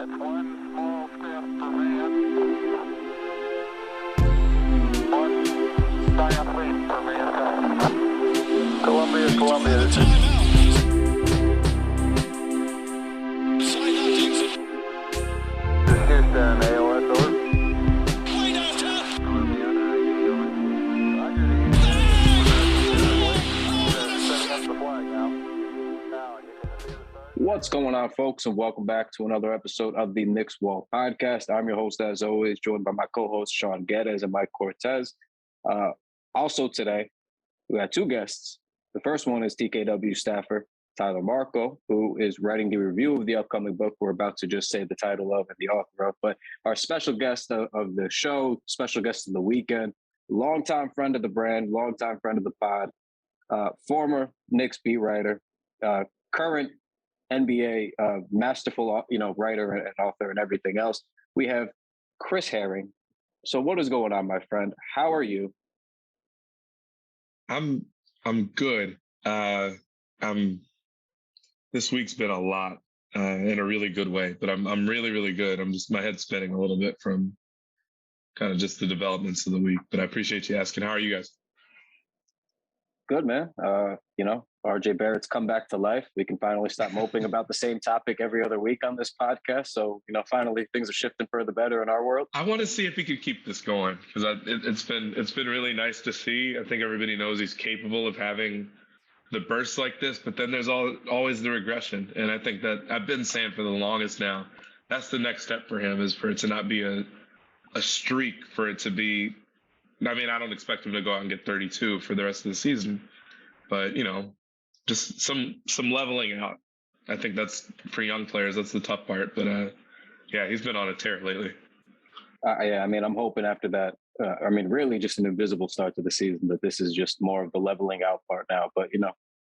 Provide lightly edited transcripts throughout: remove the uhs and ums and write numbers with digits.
It's one small step for man, one giant leap for mankind. Columbia, this is Houston, AOS, over. What's going on, folks, and welcome back to another episode of the Knicks Wall Podcast. I'm your host, as always, joined by my co-hosts, Shaun and Mike Cortez. Also today, we got two guests. The first one is TKW staffer Tyler Marko, who is writing the review of the upcoming book we're about to just say the title of and the author of. But our special guest of the show, special guest of the weekend, longtime friend of the brand, longtime friend of the pod, former Knicks beat writer, current NBA masterful, writer and author and everything else. We have Chris Herring. So what is going on, my friend? How are you? I'm good. This week's been a lot in a really good way, but I'm really, really good. My head's spinning a little bit from kind of just the developments of the week, but I appreciate you asking. How are you guys? Good, man. RJ Barrett's come back to life. We can finally stop moping about the same topic every other week on this podcast. So, finally things are shifting for the better in our world. I want to see if he could keep this going because it's been really nice to see. I think everybody knows he's capable of having the bursts like this, but then there's always the regression. And I think that I've been saying for the longest now, that's the next step for him, is for it to not be a streak, for it to be, I don't expect him to go out and get 32 for the rest of the season, but just some leveling out. I think that's, for young players, that's the tough part. But he's been on a tear lately. I'm hoping after that, really just an invisible start to the season, that this is just more of the leveling out part now. But,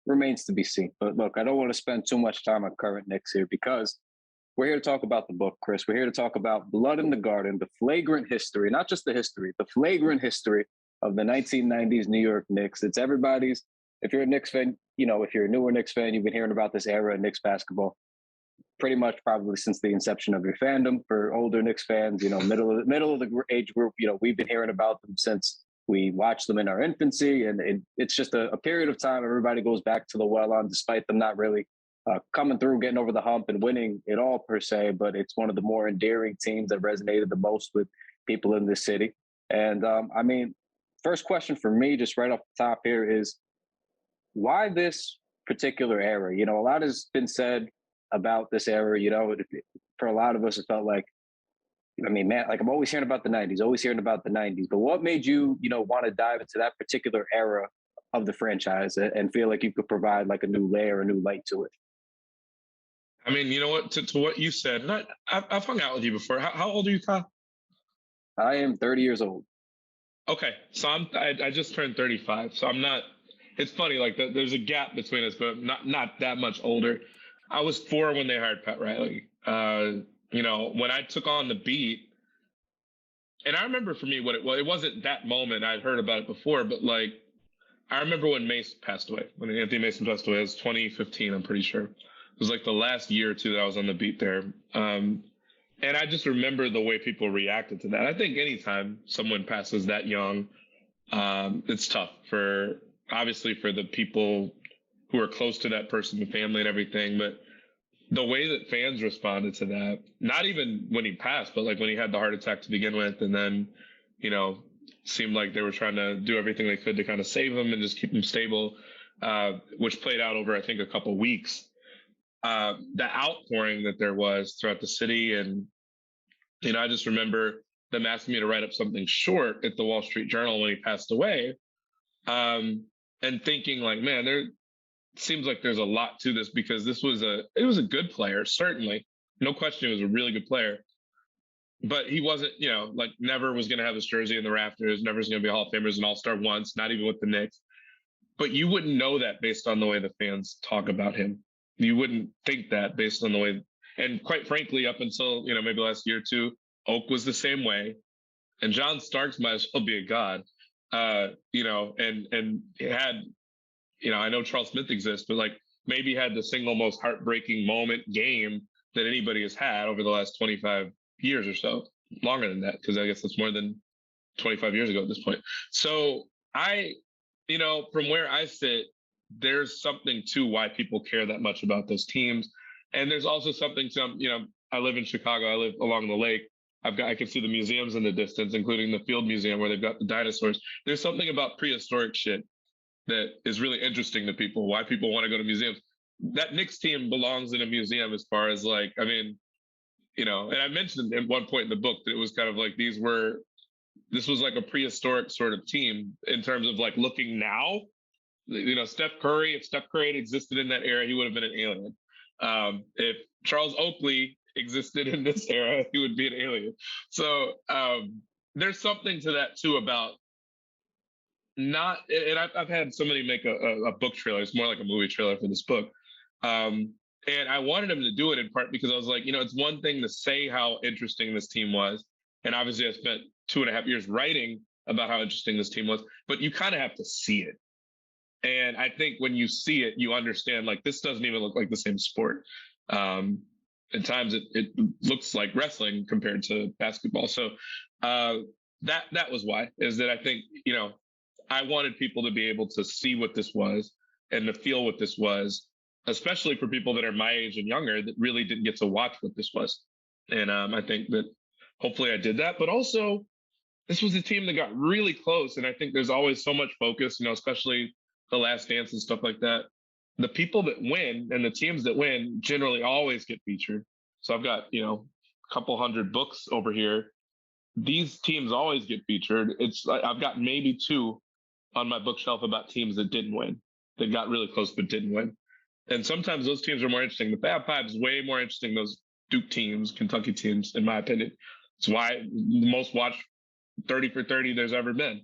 remains to be seen. But look, I don't want to spend too much time on current Knicks here, because we're here to talk about the book, Chris. We're here to talk about Blood in the Garden, the flagrant history, not just the history, the flagrant history of the 1990s New York Knicks. It's everybody's. If you're a Knicks fan, if you're a newer Knicks fan, you've been hearing about this era of Knicks basketball pretty much probably since the inception of your fandom. For older Knicks fans, middle of the age group, we've been hearing about them since we watched them in our infancy. And it's just a period of time everybody goes back to the well on, despite them not really coming through, getting over the hump and winning it all per se. But it's one of the more endearing teams that resonated the most with people in this city. And first question for me, just right off the top here, is why this particular era? A lot has been said about this era. For a lot of us, it felt like, I'm always hearing about the 90s, but what made you, want to dive into that particular era of the franchise and feel like you could provide like a new layer, a new light to it? You know what, to what you said, and I've hung out with you before. How old are you, Kyle? I am 30 years old. Okay. So I just turned 35. So I'm not, it's funny, like there's a gap between us, but not that much older. I was 4 when they hired Pat Riley. When I took on the beat, and I remember for me it wasn't that moment. I'd heard about it before, but like, I remember when Mace passed away, when Anthony Mason passed away. It was 2015, I'm pretty sure. It was like the last year or two that I was on the beat there. And I just remember the way people reacted to that. I think anytime someone passes that young, it's tough obviously for the people who are close to that person, the family and everything. But the way that fans responded to that, not even when he passed, but like when he had the heart attack to begin with, and then, seemed like they were trying to do everything they could to kind of save him and just keep him stable, which played out over, I think, a couple weeks. The outpouring that there was throughout the city. And, I just remember them asking me to write up something short at the Wall Street Journal when he passed away. And thinking like, man, there seems like there's a lot to this, because it was a good player, certainly. No question, he was a really good player. But he wasn't, never was going to have his jersey in the rafters, never was going to be a Hall of Famer, as an All-Star once, not even with the Knicks. But you wouldn't know that based on the way the fans talk about him. You wouldn't think that based on the way, and quite frankly, up until, maybe last year or two, Oak was the same way. And John Starks might as well be a god. And had, I know Charles Smith exists, but like maybe had the single most heartbreaking game that anybody has had over the last 25 years or so, longer than that, because I guess it's more than 25 years ago at this point. So from where I sit, there's something to why people care that much about those teams. And there's also something to, I live in Chicago. I live along the lake. I can see the museums in the distance, including the Field Museum where they've got the dinosaurs. There's something about prehistoric shit that is really interesting to people, why people want to go to museums. That Knicks team belongs in a museum as far as and I mentioned at one point in the book that it was kind of like this was like a prehistoric sort of team in terms of like looking now. Steph Curry, if Steph Curry had existed in that era, he would have been an alien. If Charles Oakley existed in this era, he would be an alien. So there's something to that too about not, and I've had somebody make a book trailer. It's more like a movie trailer for this book. And I wanted him to do it in part because I was like, it's one thing to say how interesting this team was. And obviously I spent 2.5 years writing about how interesting this team was, but you kind of have to see it. And I think when you see it, you understand like this doesn't even look like the same sport. At times it looks like wrestling compared to basketball. So that was why, is that I think, I wanted people to be able to see what this was and to feel what this was, especially for people that are my age and younger that really didn't get to watch what this was. And I think that hopefully I did that, but also this was a team that got really close. And I think there's always so much focus, especially the Last Dance and stuff like that. The people that win and the teams that win generally always get featured. So I've got, a couple hundred books over here. These teams always get featured. I've got maybe 2 on my bookshelf about teams that didn't win, that got really close but didn't win. And sometimes those teams are more interesting. The Fab Five is way more interesting, those Duke teams, Kentucky teams, in my opinion. It's why the most watched 30 for 30 there's ever been,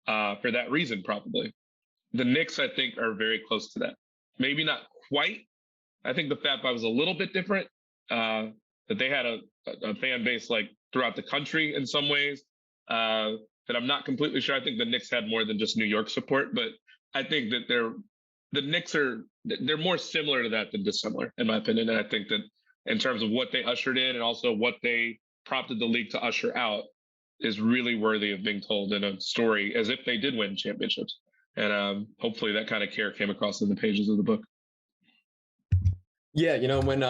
for that reason, probably. The Knicks, I think, are very close to that. Maybe not quite. I think the Fab Five was a little bit different, that they had a fan base like throughout the country in some ways, that I'm not completely sure. I think the Knicks had more than just New York support, but I think that the Knicks they're more similar to that than dissimilar, in my opinion. And I think that in terms of what they ushered in and also what they prompted the league to usher out is really worthy of being told in a story as if they did win championships. And hopefully that kind of care came across in the pages of the book. Yeah, when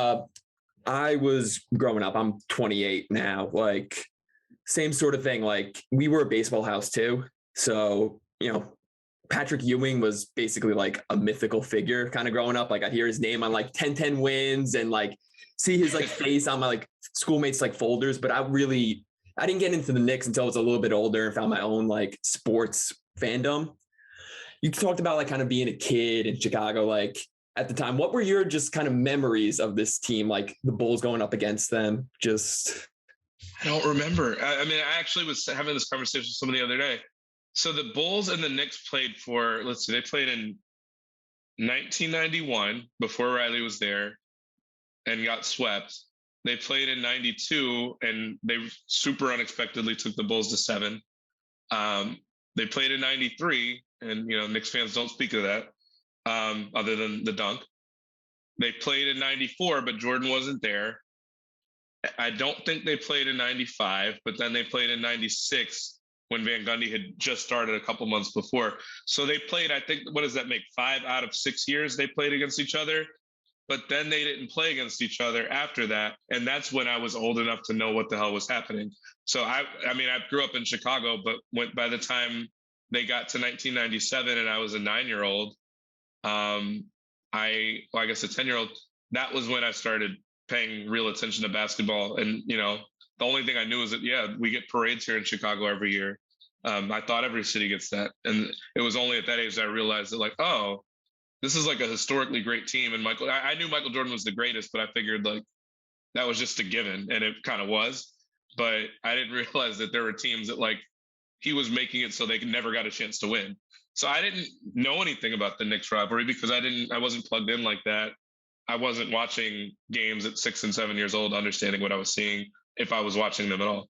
I was growing up, I'm 28 now, like same sort of thing. Like we were a baseball house too. So, Patrick Ewing was basically like a mythical figure kind of growing up. Like I hear his name on like 10-10 wins and like see his like face on my like schoolmates like folders. But I didn't get into the Knicks until I was a little bit older and found my own like sports fandom. You talked about like kind of being a kid in Chicago, like at the time. What were your just kind of memories of this team, like the Bulls going up against them? I don't remember. I mean, I actually was having this conversation with somebody the other day. So the Bulls and the Knicks played they played in 1991 before Riley was there and got swept. They played in 92 and they super unexpectedly took the Bulls to 7. They played in 93 and, Knicks fans don't speak of that other than the dunk. They played in 94, but Jordan wasn't there. I don't think they played in 95, but then they played in 96 when Van Gundy had just started a couple months before. So they played, I think, what does that make? 5 out of 6 years they played against each other, but then they didn't play against each other after that. And that's when I was old enough to know what the hell was happening. So I grew up in Chicago, but by the time they got to 1997 and I was a 9-year-old, I guess a 10-year-old, that was when I started paying real attention to basketball. And, the only thing I knew is that, we get parades here in Chicago every year. I thought every city gets that. And it was only at that age that I realized that like, oh, this is like a historically great team. And I knew Michael Jordan was the greatest, but I figured like that was just a given, and it kind of was. But I didn't realize that there were teams that like he was making it so they never got a chance to win. So I didn't know anything about the Knicks rivalry because I wasn't plugged in like that. I wasn't watching games at 6 and 7 years old, understanding what I was seeing if I was watching them at all.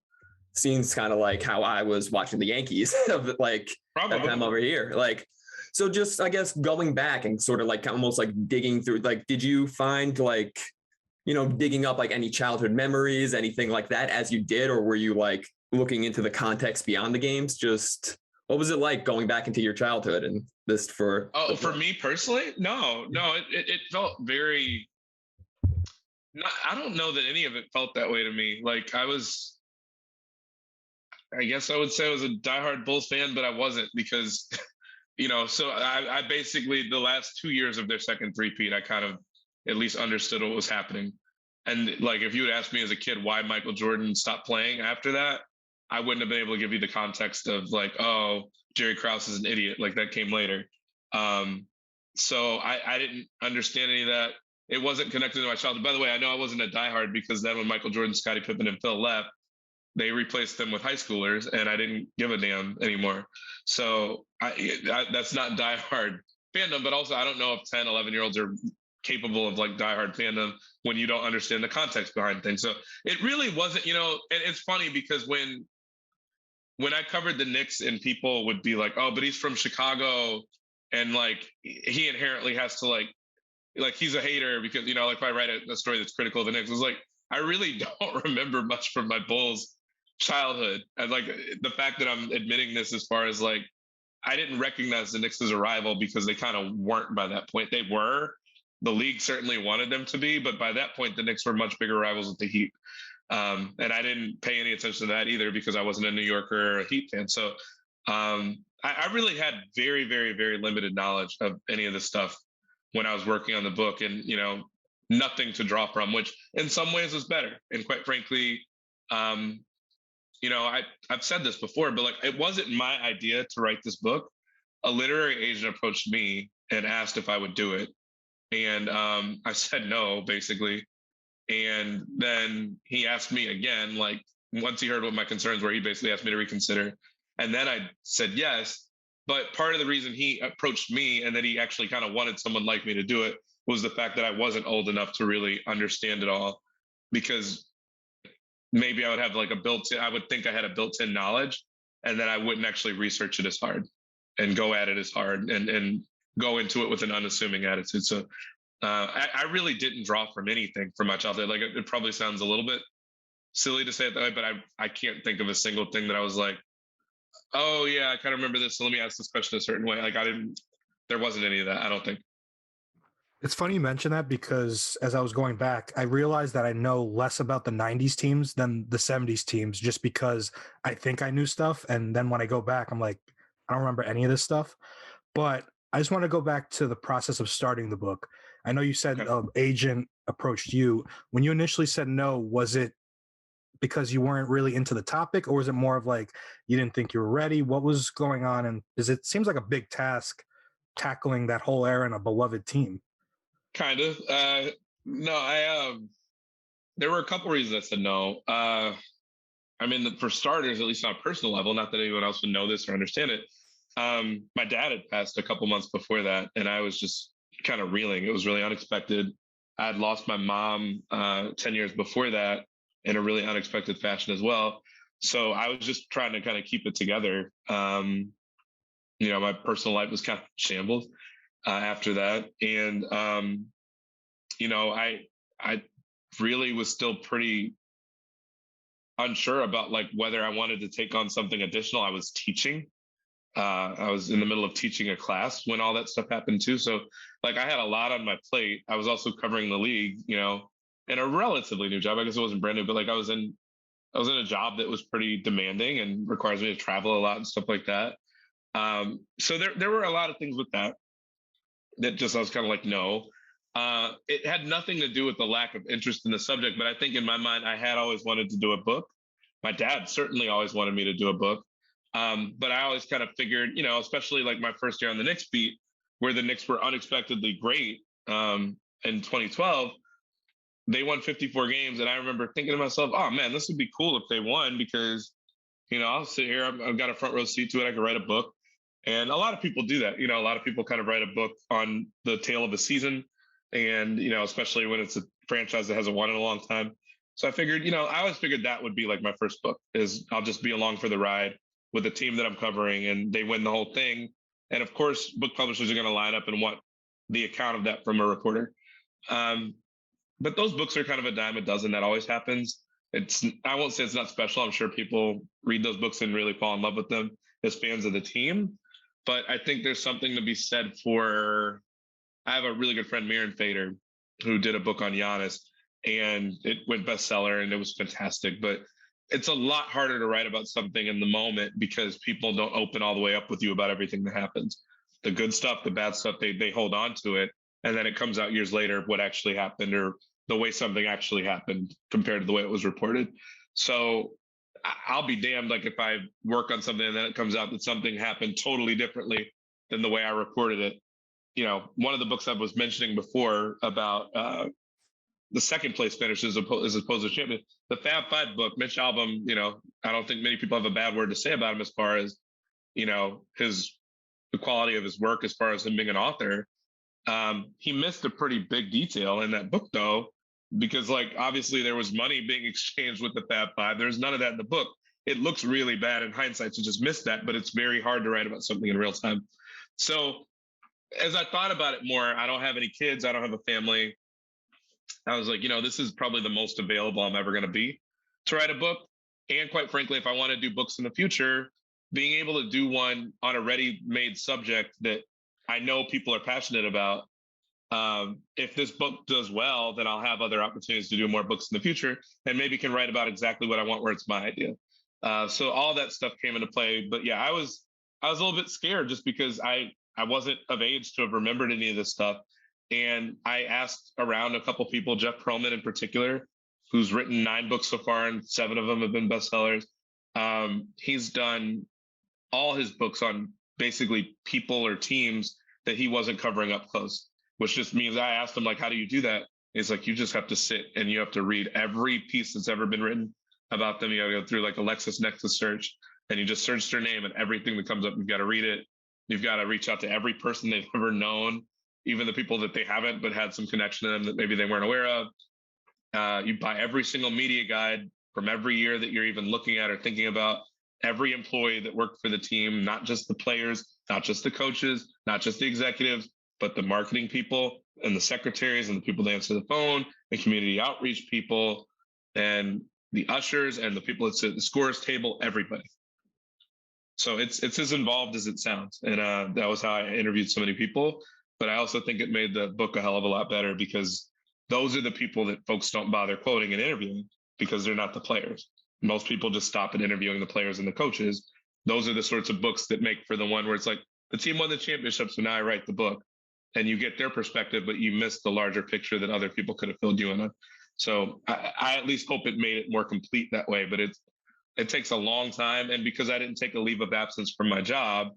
Seems kind of like how I was watching the Yankees like Probably. that time over here. Like, so just, I guess, going back and sort of like almost like digging through, like, did you find like digging up like any childhood memories, anything like that as you did, or were you like looking into the context beyond the games? Just what was it like going back into your childhood and this for? Oh, for me personally, no, it felt very. Not, I don't know that any of it felt that way to me. Like I guess I would say I was a diehard Bulls fan, but I wasn't because, so I basically the last 2 years of their second three-peat, I kind of at least understood what was happening. And like, if you had asked me as a kid why Michael Jordan stopped playing after that, I wouldn't have been able to give you the context of like, oh, Jerry Krause is an idiot. Like that came later. So I didn't understand any of that. It wasn't connected to my childhood. By the way, I know I wasn't a diehard because then when Michael Jordan, Scottie Pippen, and Phil left, they replaced them with high schoolers, and I didn't give a damn anymore. So that's not diehard fandom, but also I don't know if 10, 11-year-olds are capable of like diehard fandom when you don't understand the context behind things. So it really wasn't, and it's funny because when I covered the Knicks and people would be like, oh, but he's from Chicago and like he inherently has to like he's a hater because, like if I write a story that's critical of the Knicks, it's like, I really don't remember much from my Bulls childhood. And like the fact that I'm admitting this as far as like, I didn't recognize the Knicks as a rival because they kind of weren't by that point. They were. The league certainly wanted them to be, but by that point, the Knicks were much bigger rivals with the Heat. And I didn't pay any attention to that either because I wasn't a New Yorker or a Heat fan. So I really had very, very, very limited knowledge of any of this stuff when I was working on the book, and nothing to draw from, which in some ways was better. And quite frankly, I've said this before, but like it wasn't my idea to write this book. A literary agent approached me and asked if I would do it, and I said no, basically. And then he asked me again, like once he heard what my concerns were, he basically asked me to reconsider, and then I said yes. But part of the reason he approached me and that he actually kind of wanted someone like me to do it was the fact that I wasn't old enough to really understand it all, because maybe I would have like I would think I had a built-in knowledge, and then I wouldn't actually research it as hard and go at it as hard and go into it with an unassuming attitude. So I really didn't draw from anything from my childhood. Like it probably sounds a little bit silly to say it that way, but I can't think of a single thing that I was like, oh yeah, I kind of remember this, so let me ask this question a certain way. Like there wasn't any of that, I don't think. It's funny you mention that because as I was going back, I realized that I know less about the 90s teams than the 70s teams just because I think I knew stuff. And then when I go back, I'm like, I don't remember any of this stuff. But I just want to go back to the process of starting the book. I know you said agent approached you. When you initially said no, was it because you weren't really into the topic, or was it more of like you didn't think you were ready? What was going on? And because it seems like a big task tackling that whole era and a beloved team. Kind of. No, there were a couple reasons I said no. I mean, for starters, at least on a personal level, not that anyone else would know this or understand it. My dad had passed a couple months before that, and I was just kind of reeling. It was really unexpected. I had lost my mom 10 years before that in a really unexpected fashion as well. So I was just trying to kind of keep it together. My personal life was kind of shambled after that. And, I really was still pretty unsure about like whether I wanted to take on something additional. I was teaching. I was in the middle of teaching a class when all that stuff happened too. So like I had a lot on my plate. I was also covering the league, in a relatively new job. I guess it wasn't brand new, but like I was in a job that was pretty demanding and requires me to travel a lot and stuff like that. So there were a lot of things with that just I was kind of like, no. It had nothing to do with the lack of interest in the subject, but I think in my mind, I had always wanted to do a book. My dad certainly always wanted me to do a book. But I always kind of figured, especially like my first year on the Knicks beat, where the Knicks were unexpectedly great in 2012, they won 54 games. And I remember thinking to myself, oh man, this would be cool if they won because, I'll sit here, I've got a front row seat to it. I could write a book. And a lot of people do that. A lot of people kind of write a book on the tail of a season. And, especially when it's a franchise that hasn't won in a long time. So I figured, I always figured that would be like my first book is I'll just be along for the ride with the team that I'm covering and they win the whole thing. And of course, book publishers are going to line up and want the account of that from a reporter. but those books are kind of a dime a dozen. That always happens. I won't say it's not special. I'm sure people read those books and really fall in love with them as fans of the team. But I think there's something to be said for, I have a really good friend, Miran Fader, who did a book on Giannis, and it went bestseller and it was fantastic. But it's a lot harder to write about something in the moment because people don't open all the way up with you about everything that happens. The good stuff, the bad stuff, they hold on to it. And then it comes out years later what actually happened or the way something actually happened compared to the way it was reported. So I'll be damned like if I work on something and then it comes out that something happened totally differently than the way I reported it. You know, one of the books I was mentioning before about the second place finish as opposed to champion, the Fab Five book, Mitch Albom, you know, I don't think many people have a bad word to say about him as far as, you know, the quality of his work as far as him being an author. He missed a pretty big detail in that book, though, because like obviously there was money being exchanged with the Fab Five. There's none of that in the book. It looks really bad in hindsight to just miss that, but it's very hard to write about something in real time. So as I thought about it more, I don't have any kids. I don't have a family. I was like, you know, this is probably the most available I'm ever going to be to write a book. And quite frankly, if I want to do books in the future, being able to do one on a ready-made subject that I know people are passionate about, if this book does well, then I'll have other opportunities to do more books in the future and maybe can write about exactly what I want where it's my idea. So all that stuff came into play. But yeah, I was a little bit scared just because I wasn't of age to have remembered any of this stuff. And I asked around a couple people, Jeff Pearlman in particular, who's written 9 books so far and 7 of them have been bestsellers. He's done all his books on basically people or teams that he wasn't covering up close, which just means I asked him, like, how do you do that? He's like, you just have to sit and you have to read every piece that's ever been written about them. You got to go through like a LexisNexis search and you just search their name and everything that comes up, you've got to read it. You've got to reach out to every person they've ever known, even the people that they haven't, but had some connection to them that maybe they weren't aware of. You buy every single media guide from every year that you're even looking at or thinking about, every employee that worked for the team, not just the players, not just the coaches, not just the executives, but the marketing people and the secretaries and the people that answer the phone, the community outreach people, and the ushers and the people that sit at the scorers table, everybody. So it's as involved as it sounds. And that was how I interviewed so many people. But I also think it made the book a hell of a lot better because those are the people that folks don't bother quoting and interviewing because they're not the players. Most people just stop at interviewing the players and the coaches. Those are the sorts of books that make for the one where it's like, the team won the championship, so now I write the book. And you get their perspective, but you miss the larger picture that other people could have filled you in on. So I at least hope it made it more complete that way, but it takes a long time. And because I didn't take a leave of absence from my job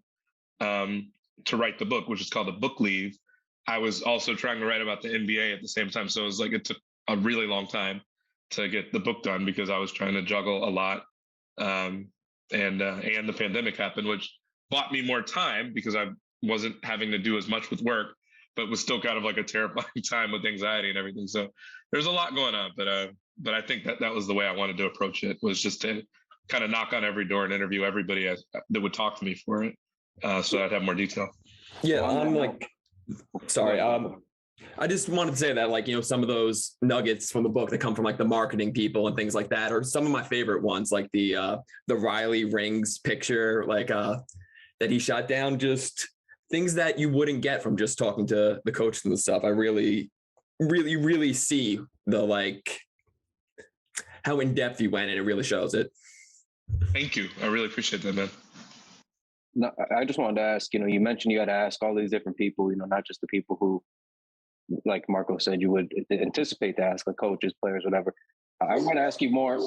to write the book, which is called a book leave, I was also trying to write about the NBA at the same time. So it was like, it took a really long time to get the book done because I was trying to juggle a lot. And the pandemic happened, which bought me more time because I wasn't having to do as much with work, but was still kind of like a terrifying time with anxiety and everything. So there's a lot going on, but I think that was the way I wanted to approach it, was just to kind of knock on every door and interview everybody that would talk to me for it. So I'd have more detail. Yeah, I'm like, sorry. I just wanted to say that, like, you know, some of those nuggets from the book that come from like the marketing people and things like that, or some of my favorite ones, like the Riley rings picture, like that he shot down, just things that you wouldn't get from just talking to the coaches and the stuff. I really, really, really see the, like, how in depth you went, and it really shows it. Thank you. I really appreciate that, man. No, I just wanted to ask, you know, you mentioned you had to ask all these different people, you know, not just the people who, like Marko said, you would anticipate to ask, like coaches, players, whatever. I want to ask you more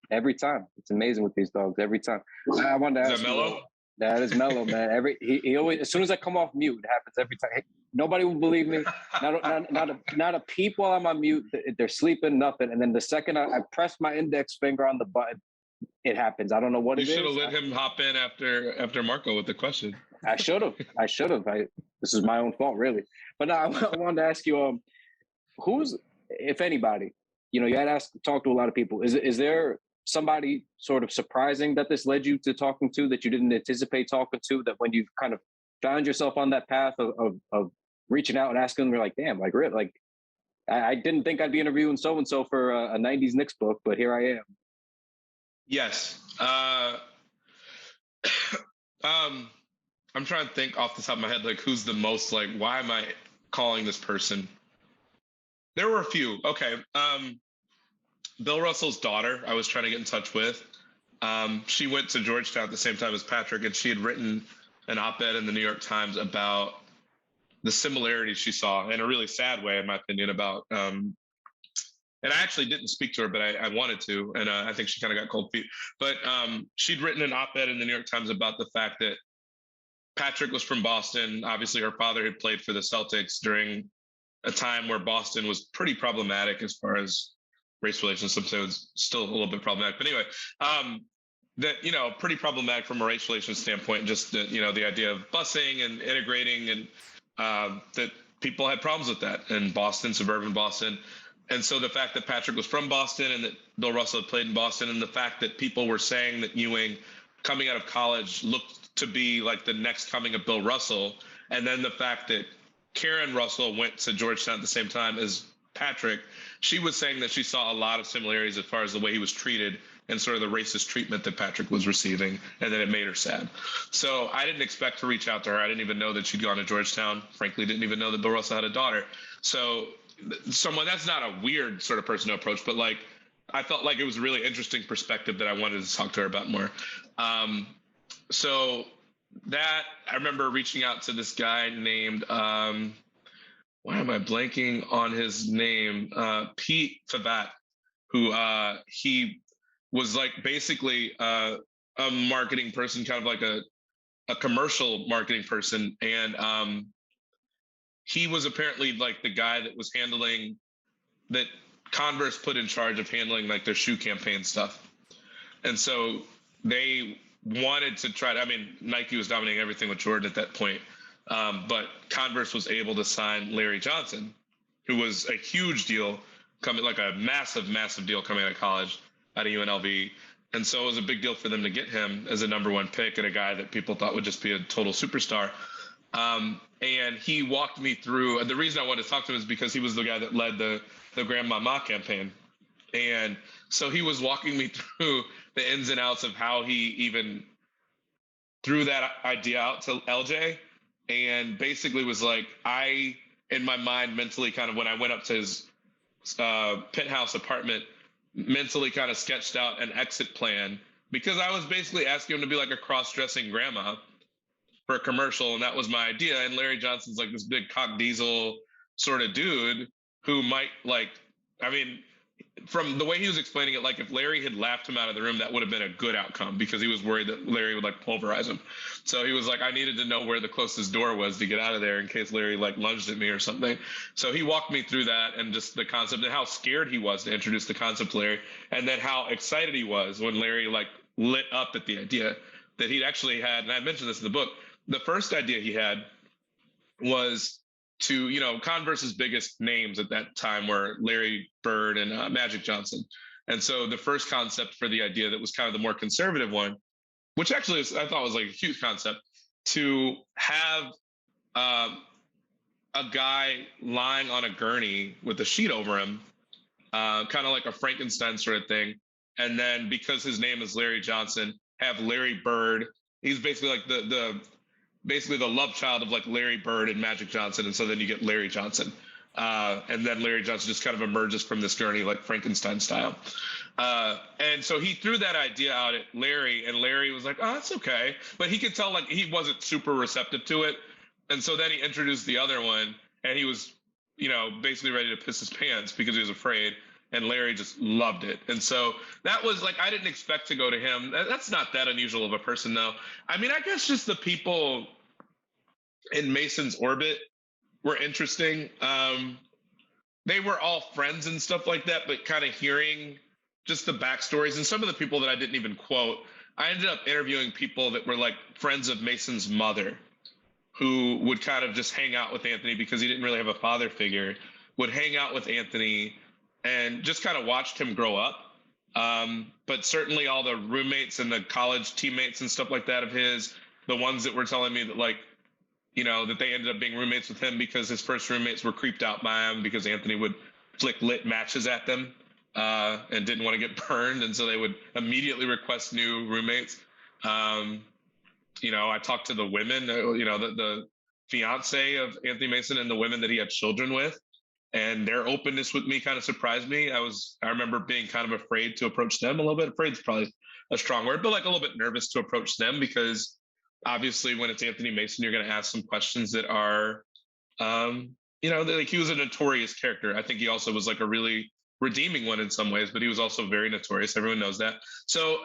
every time. It's amazing with these dogs every time. I wanted to ask. Is that Mellow? That is Mellow, man. He always, as soon as I come off mute, it happens every time. Hey, nobody will believe me. Not a peep while I'm on mute. They're sleeping, nothing. And then the second I press my index finger on the button, it happens. I don't know what it is. You should have let him hop in after Marko with the question. I should have. This is my own fault, really. But now I wanted to ask you, who's, if anybody, you know, you had talked to a lot of people. Is there somebody sort of surprising that this led you to talking to, that you didn't anticipate talking to, that when you kind of found yourself on that path of reaching out and asking them, you're like, damn, like, really, like, I didn't think I'd be interviewing so-and-so for a 90s Knicks book, but here I am. Yes. I'm trying to think off the top of my head, like who's the most like, why am I calling this person? There were a few. Okay. Bill Russell's daughter, I was trying to get in touch with. She went to Georgetown at the same time as Patrick, and she had written an op-ed in the New York Times about the similarities she saw in a really sad way, in my opinion, about, and I actually didn't speak to her, but I wanted to, and I think she kind of got cold feet. But she'd written an op-ed in the New York Times about the fact that Patrick was from Boston. Obviously, her father had played for the Celtics during a time where Boston was pretty problematic as far as race relations. Some say it was still a little bit problematic. But anyway, that, you know, pretty problematic from a race relations standpoint, just the, you know, the idea of busing and integrating, and that people had problems with that in Boston, suburban Boston. And so the fact that Patrick was from Boston and that Bill Russell had played in Boston, and the fact that people were saying that Ewing coming out of college looked to be like the next coming of Bill Russell. And then the fact that Karen Russell went to Georgetown at the same time as Patrick, she was saying that she saw a lot of similarities as far as the way he was treated and sort of the racist treatment that Patrick was receiving, and that it made her sad. So I didn't expect to reach out to her. I didn't even know that she'd gone to Georgetown. Frankly, didn't even know that Bill Russell had a daughter. So someone, that's not a weird sort of person to approach, but like, I felt like it was a really interesting perspective that I wanted to talk to her about more. So that, I remember reaching out to this guy named, why am I blanking on his name? Pete Favat, who he was like basically a marketing person, kind of like a commercial marketing person. And he was apparently like the guy that was handling, that Converse put in charge of handling like their shoe campaign stuff. And so they wanted to try to, I mean, Nike was dominating everything with Jordan at that point. But Converse was able to sign Larry Johnson, who was a huge deal coming, like a massive, massive deal coming out of college, out of UNLV. And so it was a big deal for them to get him as a number one pick and a guy that people thought would just be a total superstar. And he walked me through, the reason I wanted to talk to him is because he was the guy that led the Grandmama campaign. And so he was walking me through the ins and outs of how he even threw that idea out to LJ, and basically was like, I, in my mind, mentally kind of, when I went up to his penthouse apartment, mentally kind of sketched out an exit plan, because I was basically asking him to be like a cross-dressing grandma for a commercial, and that was my idea. And Larry Johnson's like this big cock diesel sort of dude who might, like, I mean, from the way he was explaining it, like if Larry had laughed him out of the room, that would have been a good outcome, because he was worried that Larry would like pulverize him. So he was like, I needed to know where the closest door was to get out of there in case Larry like lunged at me or something. So he walked me through that, and just the concept, and how scared he was to introduce the concept to Larry, and then how excited he was when Larry like lit up at the idea that he'd actually had. And I mentioned this in the book. The first idea he had was to, you know, Converse's biggest names at that time were Larry Bird and Magic Johnson. And so the first concept for the idea that was kind of the more conservative one, which actually I thought was like a huge concept, to have a guy lying on a gurney with a sheet over him, kind of like a Frankenstein sort of thing. And then because his name is Larry Johnson, have Larry Bird. He's basically like basically the love child of like Larry Bird and Magic Johnson. And so then you get Larry Johnson. And then Larry Johnson just kind of emerges from this journey like Frankenstein style. And so he threw that idea out at Larry, and Larry was like, oh, that's okay. But he could tell like he wasn't super receptive to it. And so then he introduced the other one, and he was, you know, basically ready to piss his pants because he was afraid. And Larry just loved it. And so that was like, I didn't expect to go to him. That's not that unusual of a person, though. I mean, I guess just the people in Mason's orbit were interesting. They were all friends and stuff like that, but kind of hearing just the backstories and some of the people that I didn't even quote, I ended up interviewing people that were like friends of Mason's mother, who would kind of just hang out with Anthony because he didn't really have a father figure, would hang out with Anthony and just kind of watched him grow up. But certainly all the roommates and the college teammates and stuff like that of his, the ones that were telling me that like, you know, that they ended up being roommates with him because his first roommates were creeped out by him because Anthony would flick lit matches at them and didn't want to get burned, and so they would immediately request new roommates. I talked to the women, the fiance of Anthony Mason and the women that he had children with, and their openness with me kind of surprised me. I remember being kind of afraid to approach them a little bit. Afraid is probably a strong word, but like a little bit nervous to approach them, because obviously when it's Anthony Mason, you're going to ask some questions that are, like he was a notorious character. I think he also was like a really redeeming one in some ways, but he was also very notorious. Everyone knows that. So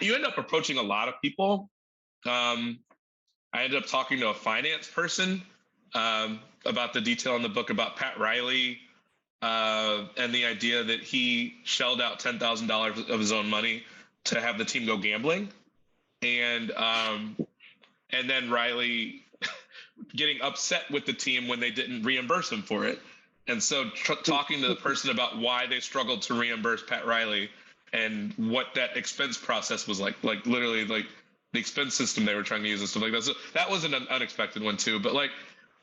you end up approaching a lot of people. I ended up talking to a finance person about the detail in the book about Pat Riley and the idea that he shelled out $10,000 of his own money to have the team go gambling, and then Riley getting upset with the team when they didn't reimburse him for it. And so talking to the person about why they struggled to reimburse Pat Riley and what that expense process was like literally like the expense system they were trying to use and stuff like that. So that was an unexpected one too. But like,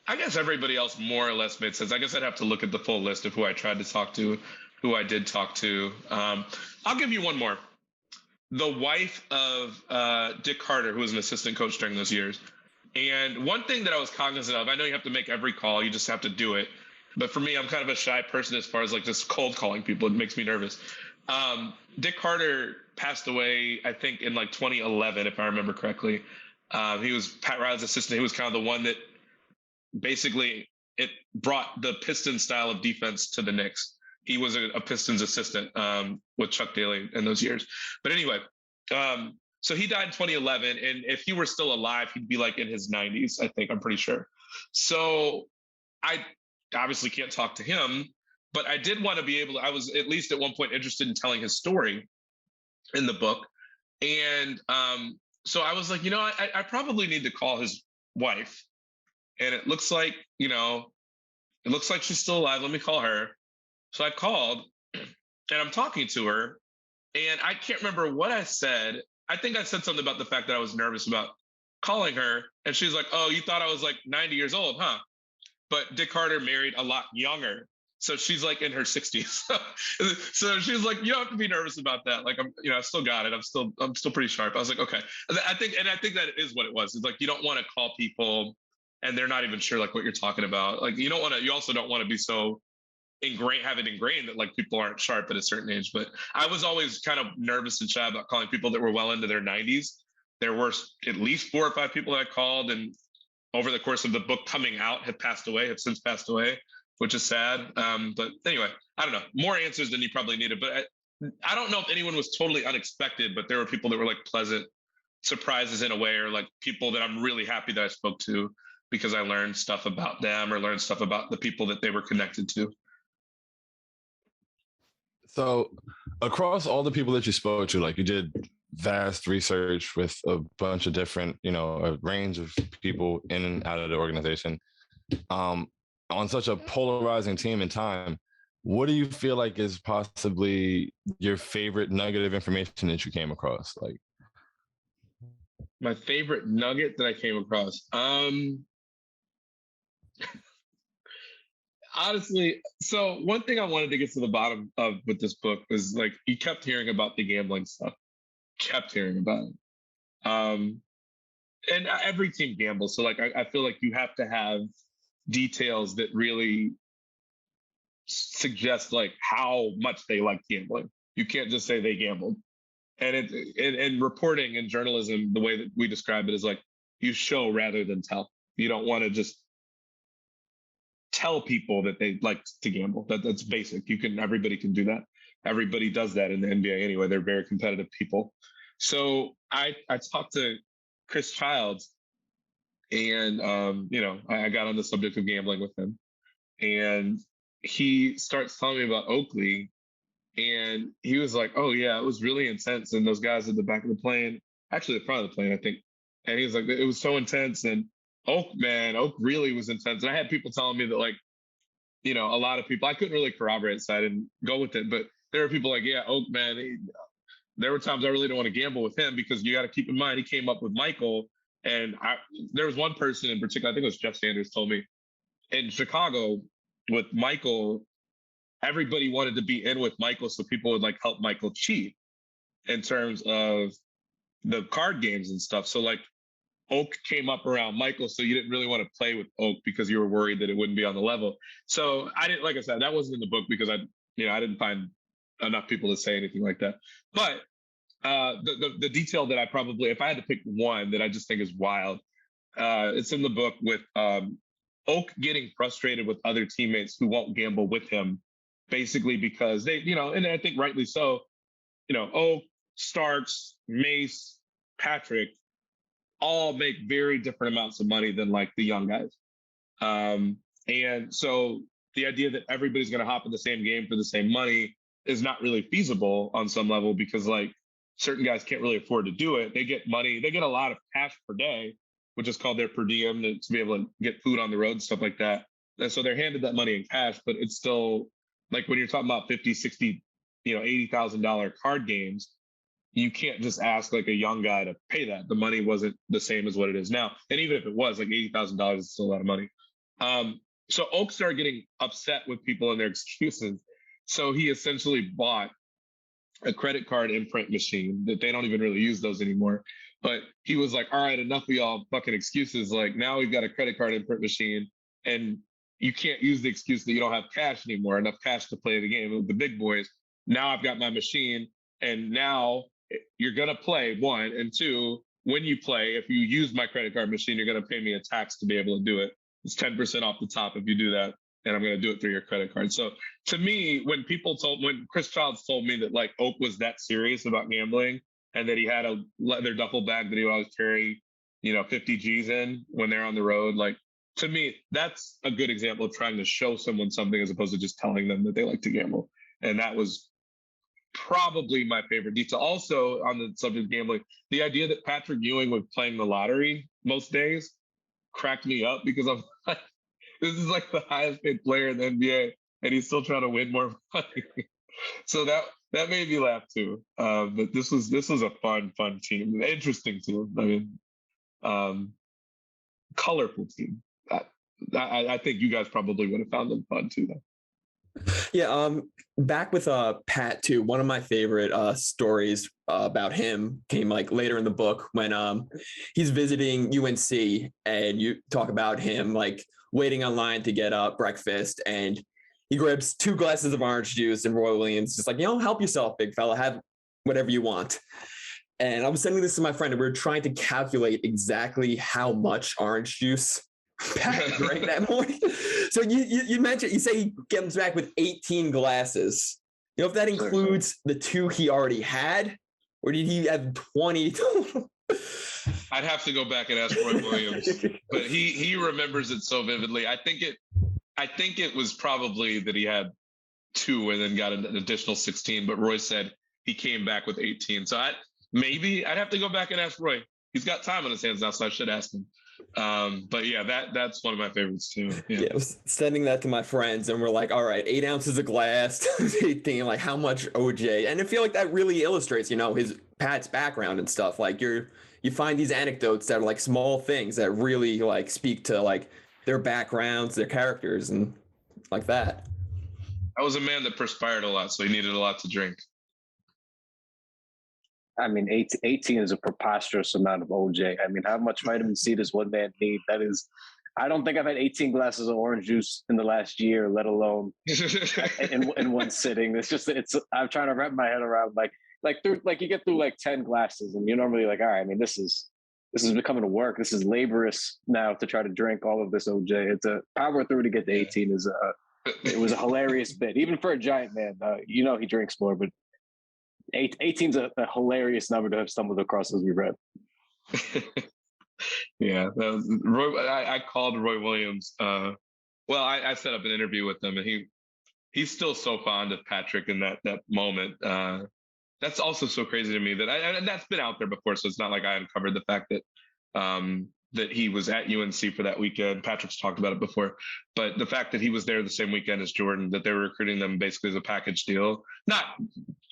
I guess everybody else more or less made sense. I guess I'd have to look at the full list of who I tried to talk to, who I did talk to. I'll give you one more. The wife of Dick Carter, who was an assistant coach during those years. And one thing that I was cognizant of, I know you have to make every call, you just have to do it. But for me, I'm kind of a shy person as far as like just cold calling people. It makes me nervous. Dick Carter passed away, I think, in like 2011, if I remember correctly. He was Pat Riley's assistant. He was kind of the one that basically it brought the Pistons style of defense to the Knicks. He was a Pistons assistant with Chuck Daly in those years. But anyway, so he died in 2011. And if he were still alive, he'd be like in his 90s, I think, I'm pretty sure. So I obviously can't talk to him, but I did want to be able to, I was at least at one point interested in telling his story in the book. And so I was like, I probably need to call his wife. And it looks like she's still alive. Let me call her. So I called and I'm talking to her and I can't remember what I said. I think I said something about the fact that I was nervous about calling her. And she's like, oh, you thought I was like 90 years old, huh? But Dick Carter married a lot younger. So she's like in her 60s. So she's like, you don't have to be nervous about that. Like, I still got it. I'm still pretty sharp. I was like, okay. I think that is what it was. It's like, you don't want to call people and they're not even sure like what you're talking about. Like, you also don't want to be so have it ingrained that like people aren't sharp at a certain age. But I was always kind of nervous and shy about calling people that were well into their 90s. There were at least 4 or 5 people that I called, and over the course of the book coming out have since passed away, which is sad. But anyway, I don't know, more answers than you probably needed, but I don't know if anyone was totally unexpected, but there were people that were like pleasant surprises in a way, or like people that I'm really happy that I spoke to because I learned stuff about them or learned stuff about the people that they were connected to. So across all the people that you spoke to, like you did vast research with a bunch of different, a range of people in and out of the organization, on such a polarizing team in time, what do you feel like is possibly your favorite nugget of information that you came across? Like, my favorite nugget that I came across. Honestly, so one thing I wanted to get to the bottom of with this book was like, you kept hearing about the gambling stuff. Kept hearing about it. And every team gambles. So like, I feel like you have to have details that really suggest like how much they like gambling. You can't just say they gambled. And in reporting and journalism, the way that we describe it is like, you show rather than tell. You don't want to just tell people that they like to gamble. That's basic. Everybody can do that. Everybody does that in the NBA anyway. They're very competitive people. So I talked to Chris Childs, and I got on the subject of gambling with him, and he starts telling me about Oakley, and he was like, "Oh yeah, it was really intense." And those guys at the back of the plane, actually the front of the plane, I think, and he was like, "It was so intense." And Oak really was intense. And I had people telling me that, like, a lot of people, I couldn't really corroborate, so I didn't go with it. But there were people like, yeah, Oak, man, there were times I really didn't want to gamble with him, because you got to keep in mind, he came up with Michael. And there was one person in particular, I think it was Jeff Sanders, told me in Chicago with Michael, everybody wanted to be in with Michael, so people would like help Michael cheat in terms of the card games and stuff. So like Oak came up around Michael, so you didn't really want to play with Oak because you were worried that it wouldn't be on the level. So I didn't, like I said, that wasn't in the book because I didn't find enough people to say anything like that. But the detail that I probably, if I had to pick one that I just think is wild, it's in the book with Oak getting frustrated with other teammates who won't gamble with him, basically because they, and I think rightly so, Oak, Starks, Mace, Patrick, all make very different amounts of money than like the young guys. And so the idea that everybody's going to hop in the same game for the same money is not really feasible on some level because like certain guys can't really afford to do it. They get money, they get a lot of cash per day, which is called their per diem to be able to get food on the road, stuff like that. And so they're handed that money in cash, but it's still like when you're talking about 50, 60, $80,000 card games, you can't just ask like a young guy to pay that. The money wasn't the same as what it is now. And even if it was like $80,000 is still a lot of money. So Oak started getting upset with people and their excuses. So he essentially bought a credit card imprint machine that they don't even really use those anymore. But he was like, all right, enough of y'all fucking excuses. Like now we've got a credit card imprint machine and you can't use the excuse that you don't have cash anymore, enough cash to play the game with the big boys. Now I've got my machine and now you're going to play, one, and two, when you play, if you use my credit card machine, you're going to pay me a tax to be able to do it. It's 10% off the top if you do that, and I'm going to do it through your credit card. So to me, when Chris Childs told me that like Oak was that serious about gambling and that he had a leather duffel bag that he would always carry, 50 G's in when they're on the road, like to me, that's a good example of trying to show someone something as opposed to just telling them that they like to gamble. And that was probably my favorite detail. Also on the subject of gambling, the idea that Patrick Ewing was playing the lottery most days cracked me up because I'm like, this is like the highest paid player in the NBA and he's still trying to win more money. So that made me laugh too. But this was a fun team, interesting team. I mean, colorful team. I think you guys probably would have found them fun too, though. Yeah, back with Pat too. One of my favorite stories about him came like later in the book when he's visiting UNC, and you talk about him like waiting online to get breakfast, and he grabs 2 glasses of orange juice, and Roy Williams just like, help yourself, big fella, have whatever you want. And I was sending this to my friend, and we were trying to calculate exactly how much orange juice Pat drank that morning. So you mentioned, you say he comes back with 18 glasses. If that includes the 2 he already had, or did he have 20 total? I'd have to go back and ask Roy Williams, but he remembers it so vividly. I think it was probably that he had 2 and then got an additional 16. But Roy said he came back with 18. So I'd have to go back and ask Roy. He's got time on his hands now, so I should ask him. But yeah, that's one of my favorites too. Yeah, I was sending that to my friends, and we're like, all right, 8 ounces of glass, thinking like how much OJ, and I feel like that really illustrates, his Pat's background and stuff. Like you find these anecdotes that are like small things that really like speak to like their backgrounds, their characters, and like that. I was a man that perspired a lot, so he needed a lot to drink. I mean, 18 is a preposterous amount of OJ. I mean, how much vitamin C does one man need? That is, I don't think I've had 18 glasses of orange juice in the last year, let alone in one sitting. I'm trying to wrap my head around you get through like 10 glasses and you're normally like, all right, I mean, this is becoming a work. This is laborious now to try to drink all of this OJ. It's a power through to get to 18 it was a hilarious bit, even for a giant man. He drinks more, but 18's a hilarious number to have stumbled across as we read. Yeah, that was Roy. I called Roy Williams. I set up an interview with him, and he's still so fond of Patrick in that moment. That's also so crazy to me and that's been out there before, so it's not like I uncovered the fact that that he was at UNC for that weekend. Patrick's talked about it before, but the fact that he was there the same weekend as Jordan, that they were recruiting them basically as a package deal, not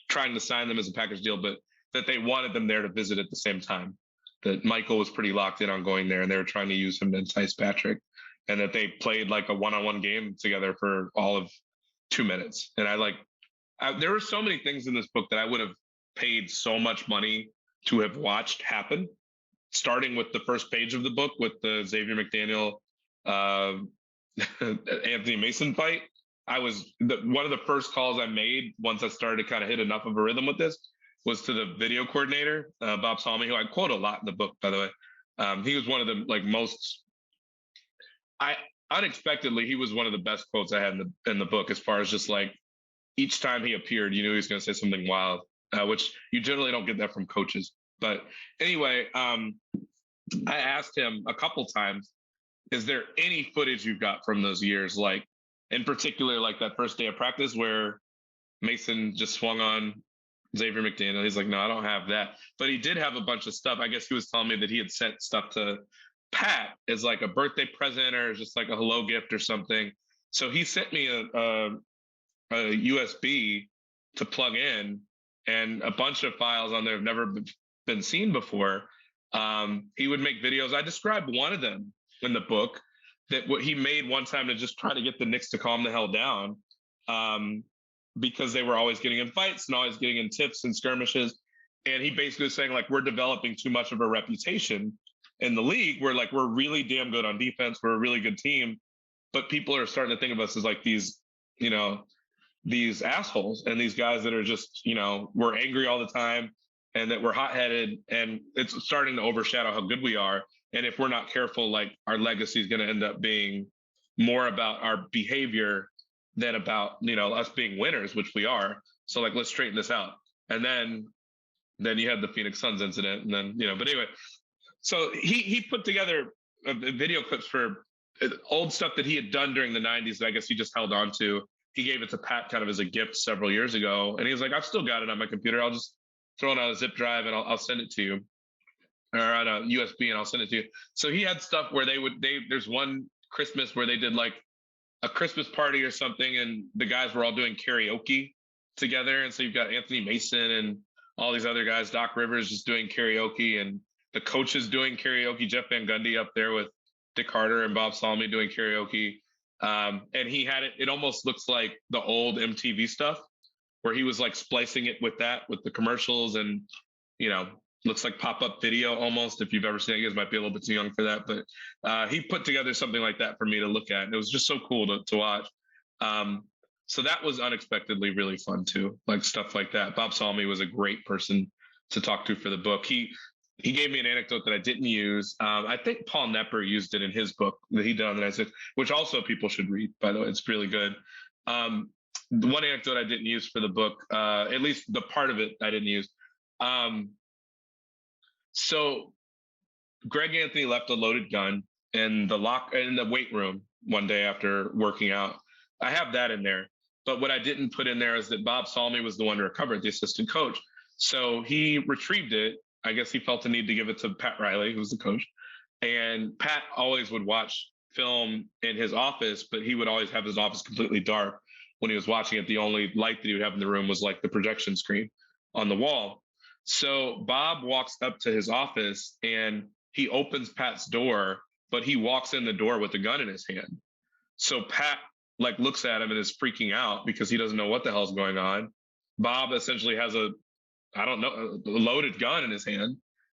trying to sign them as a package deal, but that they wanted them there to visit at the same time. That Michael was pretty locked in on going there, and they were trying to use him to entice Patrick, and that they played like a one-on-one game together for all of 2 minutes. And there were so many things in this book that I would have paid so much money to have watched happen, starting with the first page of the book with the Xavier McDaniel, Anthony Mason fight. One of the first calls I made once I started to kind of hit enough of a rhythm with this was to the video coordinator, Bob Salmi, who I quote a lot in the book, by the way. He was one of the unexpectedly, he was one of the best quotes I had in the book, as far as just like each time he appeared, you knew he was going to say something wild, which you generally don't get that from coaches. But anyway, I asked him a couple times, is there any footage you've got from those years? Like, in particular, like that first day of practice where Mason just swung on Xavier McDaniel. He's like, no, I don't have that. But he did have a bunch of stuff. I guess he was telling me that he had sent stuff to Pat as like a birthday present or just like a hello gift or something. So he sent me a USB to plug in, and a bunch of files on there have never been seen before. He would make videos. I described one of them in the book, that what he made one time to just try to get the Knicks to calm the hell down, because they were always getting in fights and always getting in tiffs and skirmishes. And he basically was saying, like, we're developing too much of a reputation in the league. We're really damn good on defense. We're a really good team, but people are starting to think of us as like these assholes and these guys that are just, we're angry all the time and that we're hot-headed, and it's starting to overshadow how good we are. And if we're not careful, like, our legacy is going to end up being more about our behavior than about, us being winners, which we are. So like, let's straighten this out. And then you had the Phoenix Suns incident, and then, but anyway, so he put together video clips for old stuff that he had done during the 90s that I guess he just held on to. He gave it to Pat kind of as a gift several years ago. And he was like, I've still got it on my computer. I'll just throw it on a zip drive and I'll send it to you, or on a USB, and I'll send it to you. So he had stuff where there's one Christmas where they did like a Christmas party or something, and the guys were all doing karaoke together. And so you've got Anthony Mason and all these other guys, Doc Rivers just doing karaoke, and the coaches doing karaoke, Jeff Van Gundy up there with Dick Harder and Bob Salmi doing karaoke. And he had it almost looks like the old MTV stuff, where he was like splicing it with the commercials, and, looks like pop-up video almost. If you've ever seen it, you guys might be a little bit too young for that, but he put together something like that for me to look at, and it was just so cool to watch. So that was unexpectedly really fun too, like stuff like that. Bob Salmi was a great person to talk to for the book. He gave me an anecdote that I didn't use. I think Paul Nepper used it in his book that he did on the 96, which also people should read, by the way. It's really good. The one anecdote I didn't use for the book, at least the part of it I didn't use. So Greg Anthony left a loaded gun in the weight room one day after working out. I have that in there. But what I didn't put in there is that Bob Salmi was the one to recover it, the assistant coach. So he retrieved it. I guess he felt the need to give it to Pat Riley, who was the coach. And Pat always would watch film in his office, but he would always have his office completely dark when he was watching it. The only light that he would have in the room was like the projection screen on the wall. So Bob walks up to his office and he opens Pat's door, but he walks in the door with a gun in his hand. So Pat looks at him and is freaking out because he doesn't know what the hell's going on. Bob essentially has a loaded gun in his hand.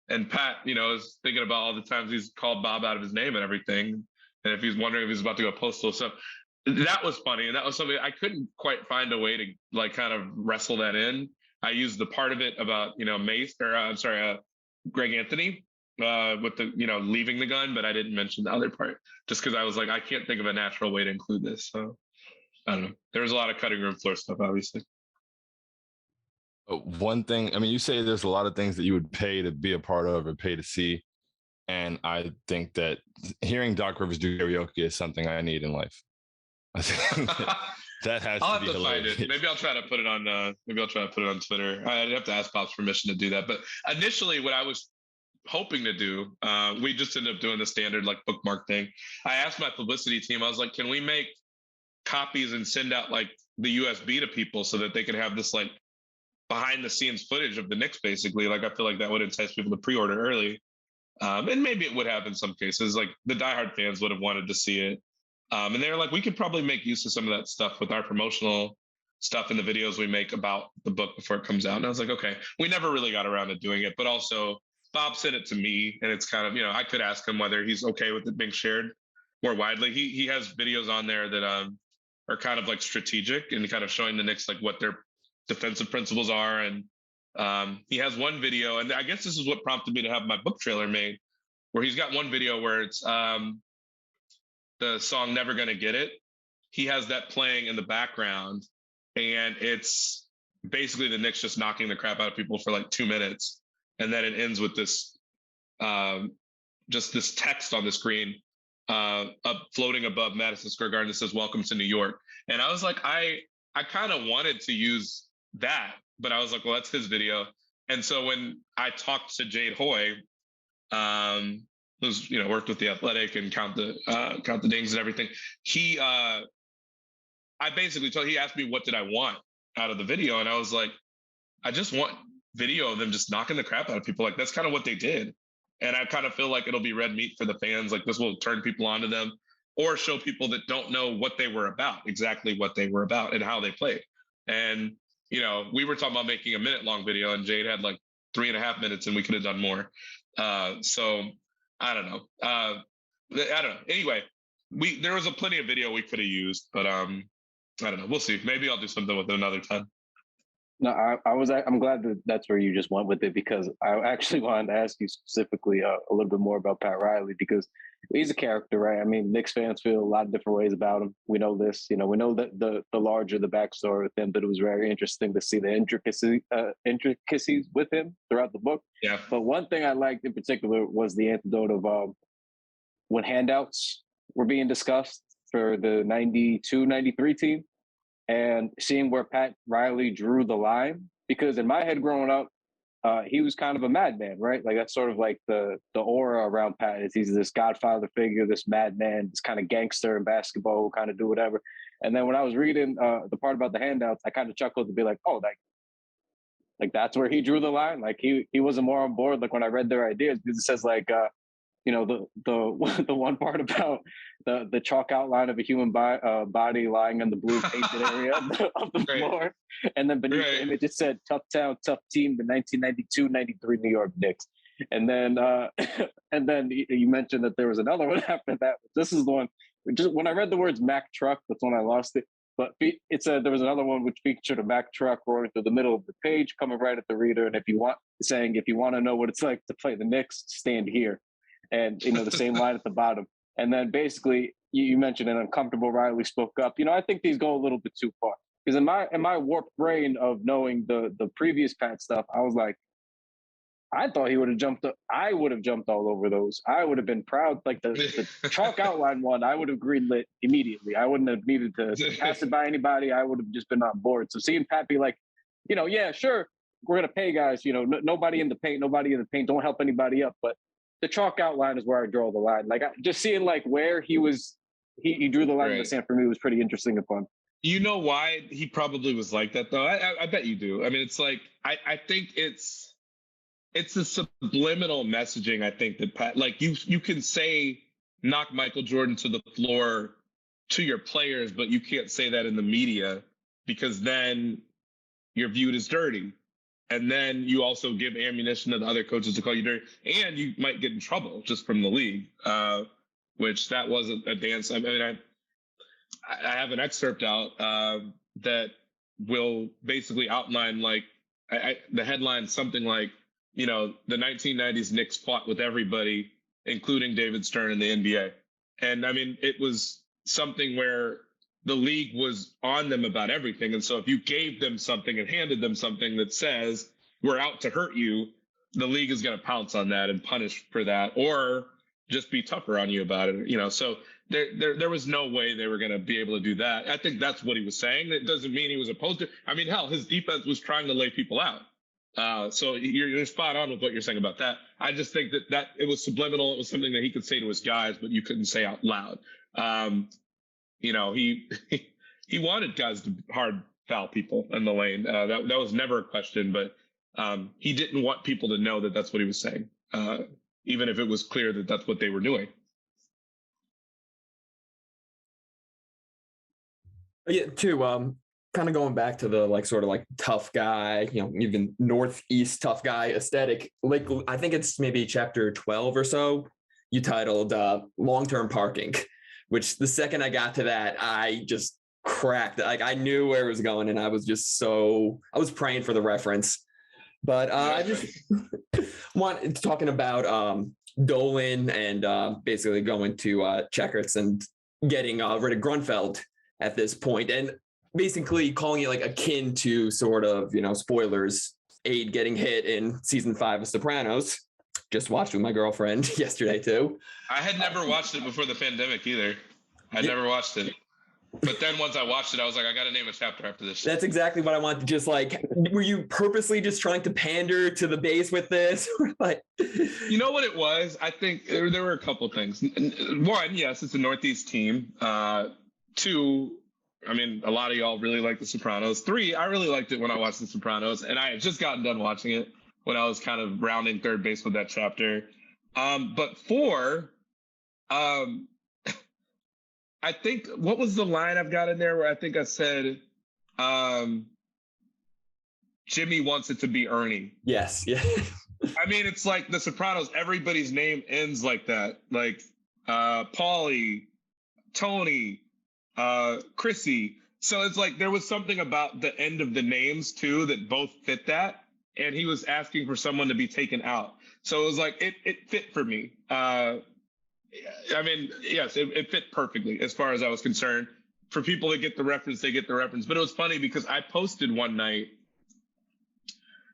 And Pat, is thinking about all the times he's called Bob out of his name and everything. And if he's wondering if he's about to go postal stuff. That was funny. And that was something I couldn't quite find a way to kind of wrestle that in. I used the part of it about, Greg Anthony with the, leaving the gun, but I didn't mention the other part just because I was like, I can't think of a natural way to include this. So I don't know. There was a lot of cutting room floor stuff, obviously. One thing, you say there's a lot of things that you would pay to be a part of or pay to see. And I think that hearing Doc Rivers do karaoke is something I need in life. I think that has I'll to have be to find hilarious. it. Maybe I'll try to put it on Twitter. I'd have to ask Bob's permission to do that. But initially what I was hoping to do, we just ended up doing the standard bookmark thing. I asked my publicity team, I was like, can we make copies and send out the USB to people so that they can have this behind the scenes footage of the Knicks, basically. I feel like that would entice people to pre-order early. And maybe it would have in some cases, the diehard fans would have wanted to see it. And they're like, we could probably make use of some of that stuff with our promotional stuff in the videos we make about the book before it comes out. And I was like, okay, we never really got around to doing it, but also Bob sent it to me, and it's kind of, I could ask him whether he's okay with it being shared more widely. He has videos on there that are kind of like strategic and kind of showing the Knicks like what their defensive principles are. And he has one video, and I guess this is what prompted me to have my book trailer made, where he's got one video where it's the song "Never Gonna Get It." He has that playing in the background, and it's basically the Knicks just knocking the crap out of people for like 2 minutes, and then it ends with this just this text on the screen up floating above Madison Square Garden that says "Welcome to New York." And I was like, I kind of wanted to use that, but I was like, well, that's his video. And so when I talked to Jade Hoy, who's worked with the Athletic and count the dings and everything, I basically told, he asked me what did I want out of the video, and I was like, I just want video of them just knocking the crap out of people. Like, that's kind of what they did. And I kind of feel like it'll be red meat for the fans. Like, this will turn people onto them or show people that don't know what they were about, exactly what they were about and how they played. And, we were talking about making a minute-long video, and Jade had like 3.5 minutes, and we could have done more. So I don't know. I don't know. Anyway, there was plenty of video we could have used, but I don't know. We'll see. Maybe I'll do something with it another time. No, I'm glad that that's where you just went with it, because I actually wanted to ask you specifically a little bit more about Pat Riley, because he's a character, right? I mean, Knicks fans feel a lot of different ways about him. We know this, we know that the larger the backstory with him, but it was very interesting to see the intricacies with him throughout the book. Yeah. But one thing I liked in particular was the anecdote of when handouts were being discussed for the 92-93 team, and seeing where Pat Riley drew the line, because in my head growing up, he was kind of a madman, right? Like, that's sort of like the aura around Pat, is he's this godfather figure, this madman, this kind of gangster in basketball who kind of do whatever. And then when I was reading the part about the handouts, I kind of chuckled to be like, oh, like that's where he drew the line. Like, he wasn't more on board. Like, when I read their ideas, because it says like, the one part about the chalk outline of a human body lying on the blue painted area of the floor, and then beneath the image it said "Tough Town, Tough Team, the 1992-93 New York Knicks." And then you mentioned that there was another one after that. This is the one. Just when I read the words Mack truck, that's when I lost it. But it said there was another one which featured a Mack truck rolling through the middle of the page, coming right at the reader, and if you want to know what it's like to play the Knicks, stand here. And the same line at the bottom. And then basically you mentioned an uncomfortable Riley spoke up. I think these go a little bit too far, because in my warped brain of knowing the previous Pat stuff, I was like, I thought he would have jumped up. I would have jumped all over those. I would have been proud. Like the chalk outline one, I would have greenlit immediately. I wouldn't have needed to pass it by anybody. I would have just been on board. So seeing Pat be like, yeah, sure, we're gonna pay guys. Nobody in the paint, don't help anybody up, but the chalk outline is where I draw the line. Like, just seeing like where he drew the line in the sand for me was pretty interesting and fun. You know why he probably was like that though? I bet you do. I mean, it's like I think it's a subliminal messaging. I think that Pat, like you can say knock Michael Jordan to the floor to your players, but you can't say that in the media, because then you're viewed as dirty. And then you also give ammunition to the other coaches to call you dirty, and you might get in trouble just from the league, which that was a dance. I mean, I have an excerpt out that will basically outline like the headline, something like, the 1990s Knicks fought with everybody, including David Stern in the NBA. And I mean, it was something where the league was on them about everything. And so if you gave them something and handed them something that says, we're out to hurt you, the league is going to pounce on that and punish for that, or just be tougher on you about it. So there was no way they were going to be able to do that. I think that's what he was saying. That doesn't mean he was opposed to. I mean, hell, his defense was trying to lay people out. So you're spot on with what you're saying about that. I just think that it was subliminal. It was something that he could say to his guys, but you couldn't say out loud. He wanted guys to hard foul people in the lane. That was never a question, but he didn't want people to know that that's what he was saying, even if it was clear that that's what they were doing. Yeah, too. Kind of going back to the like sort of like tough guy, even Northeast tough guy aesthetic. Like I think it's maybe chapter 12 or so. You titled "Long-Term Parking," which the second I got to that, I just cracked. Like I knew where it was going, and I was praying for the reference. But I just want talking about Dolan and basically going to Checkers and getting rid of Grunfeld at this point, and basically calling it like akin to sort of, spoilers, Aid getting hit in season 5 of Sopranos. Just watched with my girlfriend yesterday too. I had never watched it before the pandemic either. I'd never watched it. But then once I watched it, I was like, I got to name a chapter after this. That's exactly what I want to just like, were you purposely just trying to pander to the base with this? Like, you know what it was? I think there were a couple things. One, yes, it's a Northeast team. 2, I mean, a lot of y'all really like The Sopranos. 3, I really liked it when I watched The Sopranos, and I had just gotten done watching it when I was kind of rounding third base with that chapter. But 4, I think, what was the line I've got in there where I think I said, Jimmy wants it to be Ernie. Yes, yeah. I mean, it's like The Sopranos, everybody's name ends like that. Like Paulie, Tony, Chrissy. So it's like there was something about the end of the names too that both fit that. And he was asking for someone to be taken out. So it was like, it fit for me. I mean, yes, it fit perfectly as far as I was concerned. For people that get the reference, they get the reference. But it was funny because I posted one night.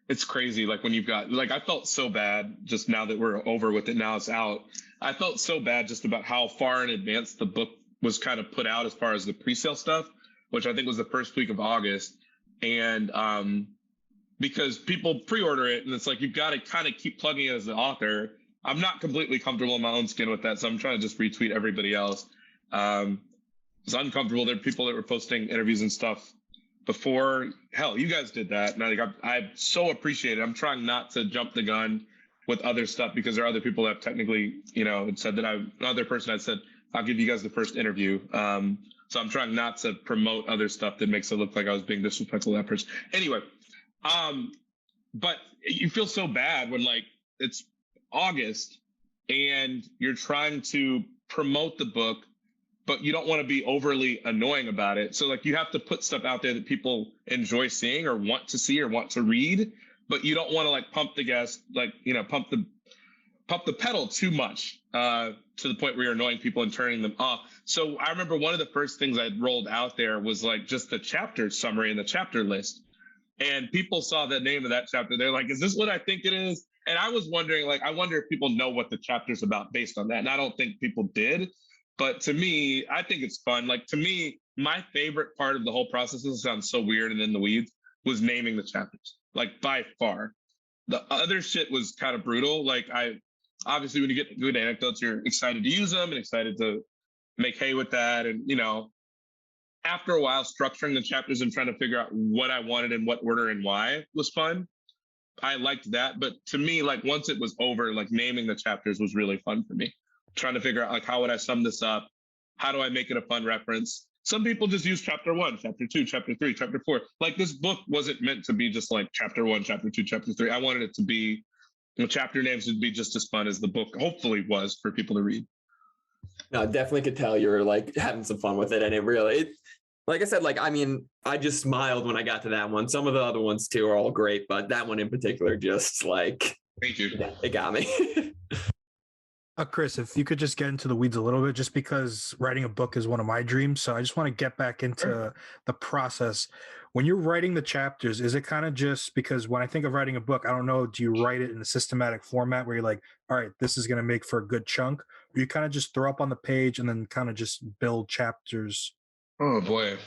It's crazy. Like when you've got, like, I felt so bad just now that we're over with it. Now it's out. I felt so bad just about how far in advance the book was kind of put out as far as the pre-sale stuff, which I think was the first week of August. And because people pre-order it and it's like, you've got to kind of keep plugging it as the author. I'm not completely comfortable in my own skin with that, so I'm trying to just retweet everybody else. It's uncomfortable. There are people that were posting interviews and stuff before. Hell, you guys did that. And I so appreciate it. I'm trying not to jump the gun with other stuff because there are other people that have technically, said that another person had said, I'll give you guys the first interview. So I'm trying not to promote other stuff that makes it look like I was being disrespectful to that person. Anyway, but you feel so bad when like it's August and you're trying to promote the book, but you don't want to be overly annoying about it. So like you have to put stuff out there that people enjoy seeing or want to see or want to read, but you don't want to like pump the gas, like, pump the pedal too much to the point where you're annoying people and turning them off. So I remember one of the first things I rolled out there was like just the chapter summary and the chapter list. And people saw the name of that chapter. They're like, is this what I think it is? And I was wondering, like, I wonder if people know what the chapter's about based on that. And I don't think people did. But to me, I think it's fun. Like, to me, my favorite part of the whole process, this sounds so weird and in the weeds, was naming the chapters, like by far. The other shit was kind of brutal. Like, obviously, when you get good anecdotes, you're excited to use them and excited to make hay with that. And, after a while, structuring the chapters and trying to figure out what I wanted in what order and why was fun. I liked that. But to me, like once it was over, like naming the chapters was really fun for me. Trying to figure out like, how would I sum this up? How do I make it a fun reference? Some people just use chapter 1, chapter 2, chapter 3, chapter 4. Like this book wasn't meant to be just like chapter 1, chapter 2, chapter 3. I wanted it to be, the chapter names would be just as fun as the book hopefully was for people to read. No, definitely could tell you were like having some fun with it. And like I said, like, I mean, I just smiled when I got to that one. Some of the other ones too are all great, but that one in particular, just like, thank you. It got me. Chris, if you could just get into the weeds a little bit, just because writing a book is one of my dreams. So I just want to get back into the process. When you're writing the chapters, is it kind of just because when I think of writing a book, I don't know, do you write it in a systematic format where you're like, all right, this is going to make for a good chunk? Or you kind of just throw up on the page and then kind of just build chapters? Oh boy.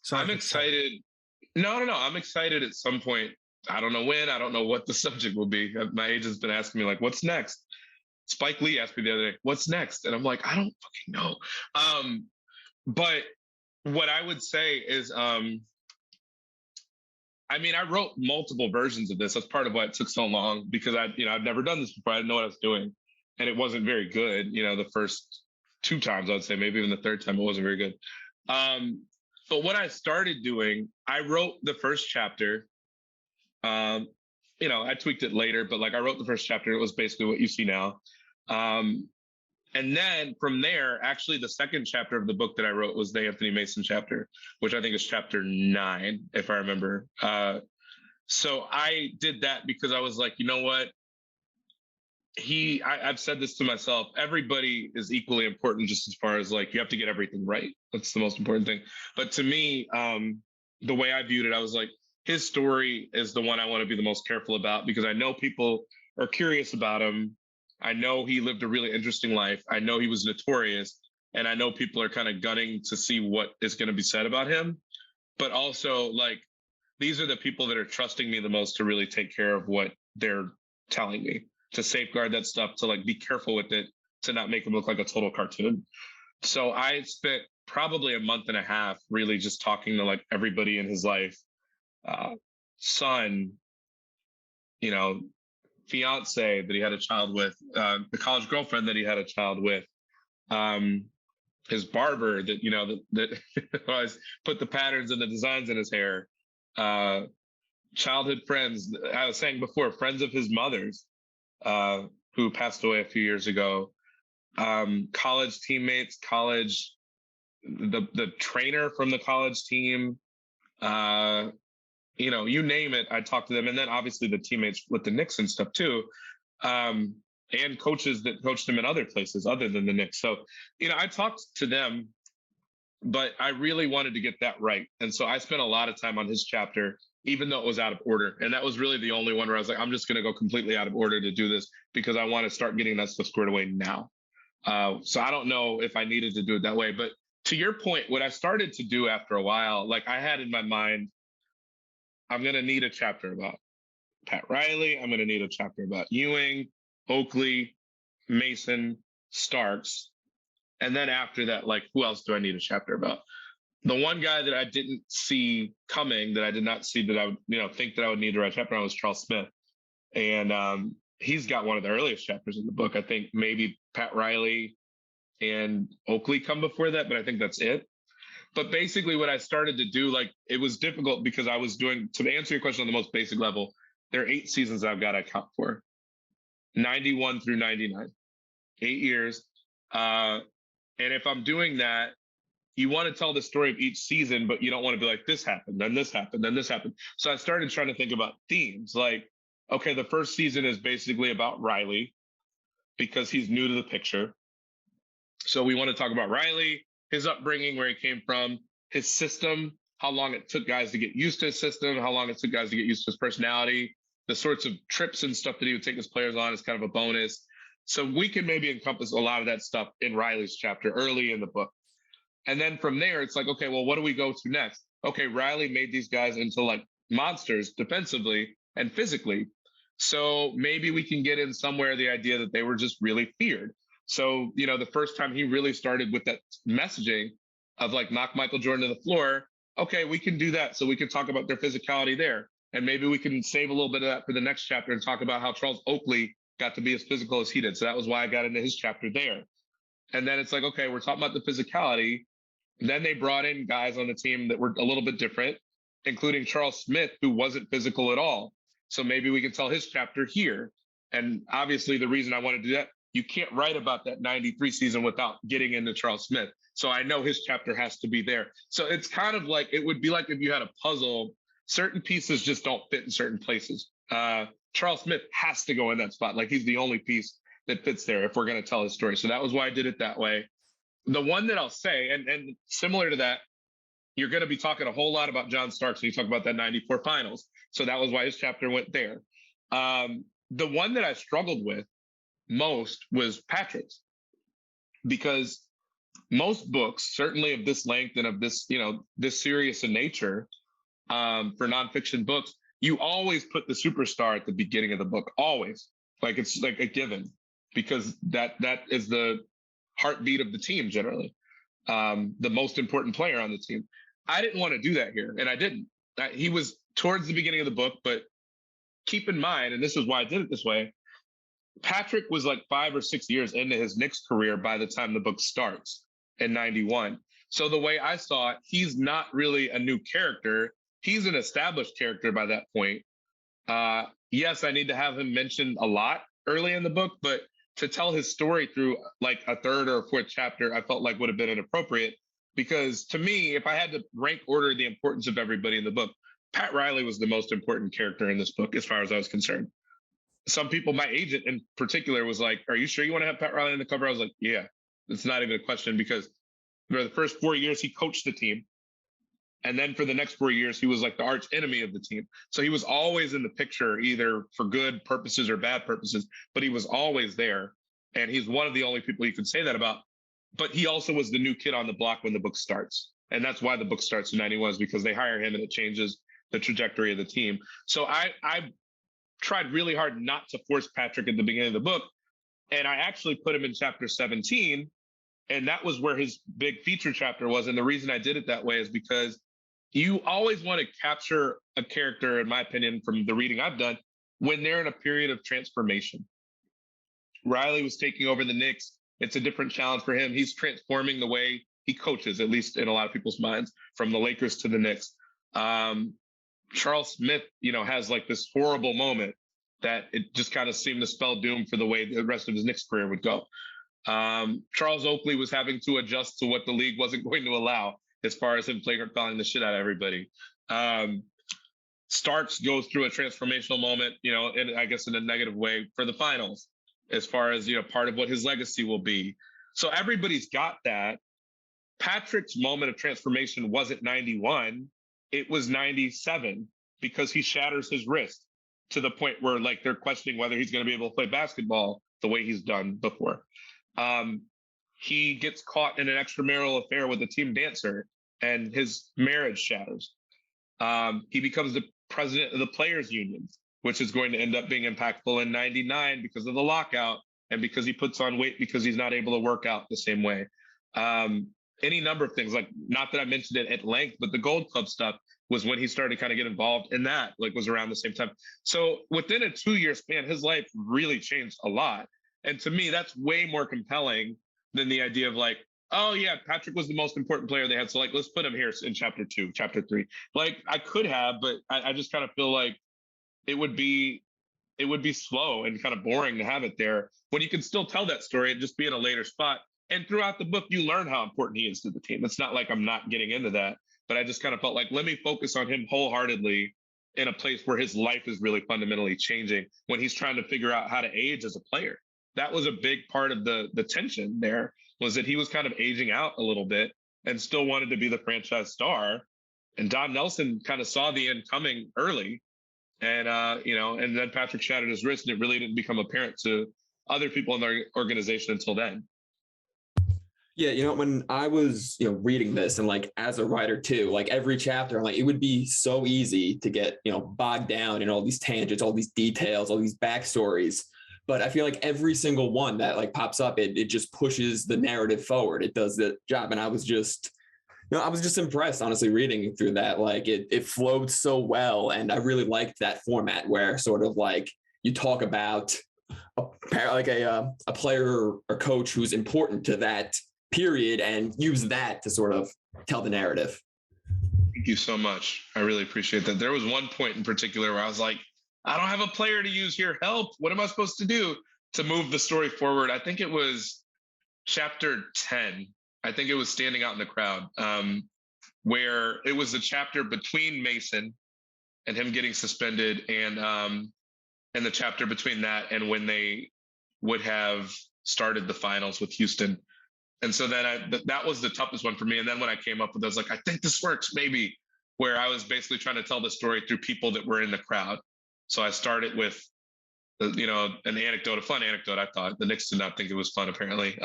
So I'm excited. No. I'm excited at some point. I don't know when, I don't know what the subject will be. My agent's been asking me like, what's next? Spike Lee asked me the other day, what's next? And I'm like, I don't fucking know. But what I would say is, I mean, I wrote multiple versions of this. That's part of why it took so long, because I've never done this before. I didn't know what I was doing. And it wasn't very good. The first 2 times, I would say, maybe even the third time, it wasn't very good. But what I started doing, I wrote the first chapter. I tweaked it later, but like I wrote the first chapter. It was basically what you see now. And then from there, actually, the second chapter of the book that I wrote was the Anthony Mason chapter, which I think is chapter 9, if I remember. So I did that because I was like, you know what? I've said this to myself. Everybody is equally important, just as far as like you have to get everything right. That's the most important thing. But to me, the way I viewed it, I was like, his story is the one I want to be the most careful about because I know people are curious about him. I know he lived a really interesting life. I know he was notorious, and I know people are kind of gunning to see what is going to be said about him. But also, like, these are the people that are trusting me the most to really take care of what they're telling me, to safeguard that stuff, to like be careful with it, to not make him look like a total cartoon. So I spent probably a month and a half really just talking to like everybody in his life, son, fiance that he had a child with, the college girlfriend that he had a child with, his barber that always put the patterns and the designs in his hair, childhood friends. I was saying before, friends of his mother's, who passed away a few years ago, college teammates, the trainer from the college team, you name it, I talked to them. And then obviously the teammates with the Knicks and stuff too, and coaches that coached him in other places other than the Knicks. So, I talked to them, but I really wanted to get that right. And so I spent a lot of time on his chapter, even though it was out of order. And that was really the only one where I was like, I'm just going to go completely out of order to do this because I want to start getting that stuff squared away now. So I don't know if I needed to do it that way. But to your point, what I started to do after a while, like I had in my mind, I'm going to need a chapter about Pat Riley. I'm going to need a chapter about Ewing, Oakley, Mason, Starks. And then after that, like, who else do I need a chapter about? The one guy that I didn't see coming, that I did not see that I would, think that I would need to write a chapter on was Charles Smith. And he's got one of the earliest chapters in the book. I think maybe Pat Riley and Oakley come before that, but I think that's it. But basically what I started to do, like, it was difficult because I was doing, to answer your question on the most basic level, there are 8 seasons I've got to account for. 91 through 99, 8 years. And if I'm doing that, you want to tell the story of each season, but you don't want to be like, this happened, then this happened, then this happened. So I started trying to think about themes. Like, okay, the first season is basically about Riley because he's new to the picture. So we want to talk about Riley, his upbringing, where he came from, his system, how long it took guys to get used to his system, how long it took guys to get used to his personality, the sorts of trips and stuff that he would take his players on is kind of a bonus. So we can maybe encompass a lot of that stuff in Riley's chapter early in the book. And then from there, it's like, okay, well, what do we go to next? Okay, Riley made these guys into like monsters defensively and physically. So maybe we can get in somewhere the idea that they were just really feared. So, the first time he really started with that messaging of like knock Michael Jordan to the floor, okay, we can do that. So we can talk about their physicality there. And maybe we can save a little bit of that for the next chapter and talk about how Charles Oakley got to be as physical as he did. So that was why I got into his chapter there. And then it's like, okay, we're talking about the physicality. And then they brought in guys on the team that were a little bit different, including Charles Smith, who wasn't physical at all. So maybe we can tell his chapter here. And obviously the reason I want to do that, you can't write about that 93 season without getting into Charles Smith. So I know his chapter has to be there. So it's kind of like, it would be like if you had a puzzle, certain pieces just don't fit in certain places. Charles Smith has to go in that spot. Like he's the only piece that fits there if we're going to tell his story. So that was why I did it that way. The one that I'll say, and similar to that, you're going to be talking a whole lot about John Starks when you talk about that 94 finals. So that was why his chapter went there. The one that I struggled with most was Patrick's, because most books, certainly of this length and of this, this serious in nature, for nonfiction books, you always put the superstar at the beginning of the book, always. Like it's like a given, because that is the heartbeat of the team generally, the most important player on the team. I didn't want to do that here, and I didn't. He was towards the beginning of the book, but keep in mind, and this is why I did it this way, Patrick was like 5 or 6 years into his Knicks career by the time the book starts in 91. So the way I saw it, he's not really a new character. He's an established character by that point. Yes, I need to have him mentioned a lot early in the book, but to tell his story through like a third or fourth chapter, I felt like would have been inappropriate, because to me, if I had to rank order the importance of everybody in the book, Pat Riley was the most important character in this book as far as I was concerned. Some people, my agent in particular, was like, "Are you sure you want to have Pat Riley on the cover?" I was like, "Yeah, it's not even a question," because for the first 4 years he coached the team. And then for the next 4 years, he was like the arch enemy of the team. So he was always in the picture, either for good purposes or bad purposes, but he was always there. And he's one of the only people you could say that about. But he also was the new kid on the block when the book starts. And that's why the book starts in 91, is because they hire him and it changes the trajectory of the team. So I tried really hard not to force Patrick at the beginning of the book. And I actually put him in chapter 17. And that was where his big feature chapter was. And the reason I did it that way is because you always want to capture a character, in my opinion, from the reading I've done, when they're in a period of transformation. Riley was taking over the Knicks. It's a different challenge for him. He's transforming the way he coaches, at least in a lot of people's minds, from the Lakers to the Knicks. Charles Smith, has like this horrible moment that it just kind of seemed to spell doom for the way the rest of his Knicks career would go. Charles Oakley was having to adjust to what the league wasn't going to allow, as far as him flagrant fouling the shit out of everybody. Starks goes through a transformational moment, and I guess in a negative way, for the finals, as far as, part of what his legacy will be. So everybody's got that. Patrick's moment of transformation wasn't 91, it was 97, because he shatters his wrist to the point where like they're questioning whether he's going to be able to play basketball the way he's done before. He gets caught in an extramarital affair with a team dancer, and his marriage shatters. He becomes the president of the players' union, which is going to end up being impactful in 99 because of the lockout, and because he puts on weight because he's not able to work out the same way. Any number of things, like, not that I mentioned it at length, but the Gold Club stuff was when he started to kind of get involved in that, like was around the same time. So within a 2-year span, his life really changed a lot. And to me, that's way more compelling than the idea of like, oh yeah, Patrick was the most important player they had, so like, let's put him here in chapter 2, chapter 3. Like, I could have, but I just kind of feel like it would be slow and kind of boring to have it there when you can still tell that story and just be in a later spot. And throughout the book, you learn how important he is to the team. It's not like I'm not getting into that, but I just kind of felt like, let me focus on him wholeheartedly in a place where his life is really fundamentally changing when he's trying to figure out how to age as a player. That was a big part of the tension there, was that he was kind of aging out a little bit and still wanted to be the franchise star. And Don Nelson kind of saw the end coming early. And, and then Patrick shattered his wrist, and it really didn't become apparent to other people in the organization until then. Yeah, when I was, reading this, and like as a writer too, like every chapter, like it would be so easy to get, bogged down in all these tangents, all these details, all these backstories. But I feel like every single one that like pops up, it just pushes the narrative forward. It does the job. And I was just impressed, honestly, reading through that. Like it flowed so well. And I really liked that format where sort of like you talk about a player or coach who's important to that period and use that to sort of tell the narrative. Thank you so much. I really appreciate that. There was one point in particular where I was like, I don't have a player to use here. Help. What am I supposed to do to move the story forward? I think it was chapter 10. I think it was Standing Out in the Crowd, where it was the chapter between Mason and him getting suspended, and the chapter between that and when they would have started the finals with Houston. And so then that was the toughest one for me. And then when I came up with it, I was like, I think this works, maybe, where I was basically trying to tell the story through people that were in the crowd. So I started with, an anecdote, a fun anecdote, I thought. The Knicks did not think it was fun, apparently,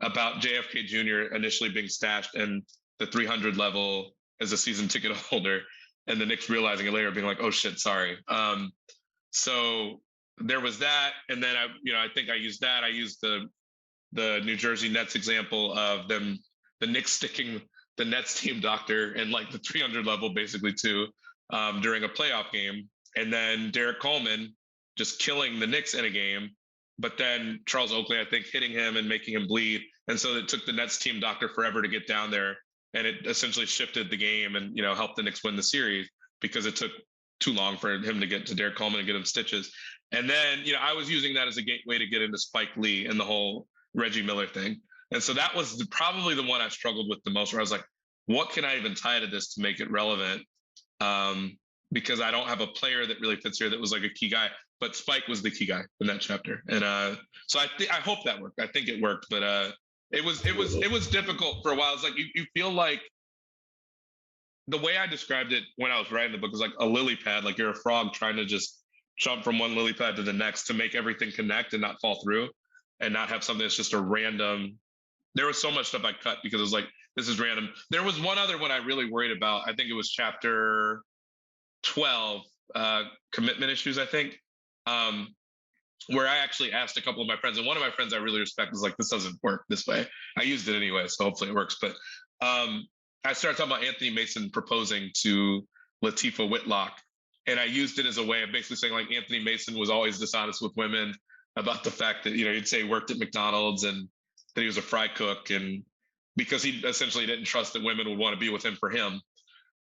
about JFK Jr. initially being stashed in the 300 level as a season ticket holder, and the Knicks realizing it later, being like, oh shit, sorry. So there was that. And then I think I used that. I used the New Jersey Nets example of them, the Knicks sticking the Nets team doctor in like the 300 level basically too, during a playoff game. And then Derek Coleman just killing the Knicks in a game, but then Charles Oakley, I think, hitting him and making him bleed, And so it took the Nets team doctor forever to get down there. And it essentially shifted the game and, helped the Knicks win the series because it took too long for him to get to Derek Coleman and get him stitches. And then, I was using that as a gateway to get into Spike Lee and the whole Reggie Miller thing. And so that was probably the one I struggled with the most, where I was like, what can I even tie to this to make it relevant? Because I don't have a player that really fits here that was like a key guy, but Spike was the key guy in that chapter. And so I hope that worked. I think it worked, but it was difficult for a while. It's like you feel like, the way I described it when I was writing the book was like a lily pad, like you're a frog trying to just jump from one lily pad to the next to make everything connect and not fall through and not have something that's just a random. There was so much stuff I cut because it was like, this is random. There was one other one I really worried about. I think it was chapter 12, commitment issues, I think, where I actually asked a couple of my friends, and one of my friends I really respect was like, this doesn't work this way. I used it anyway, so hopefully it works. But I started talking about Anthony Mason proposing to Latifah Whitlock. And I used it as a way of basically saying like Anthony Mason was always dishonest with women about the fact that, he'd say he worked at McDonald's and that he was a fry cook. And because he essentially didn't trust that women would want to be with him for him.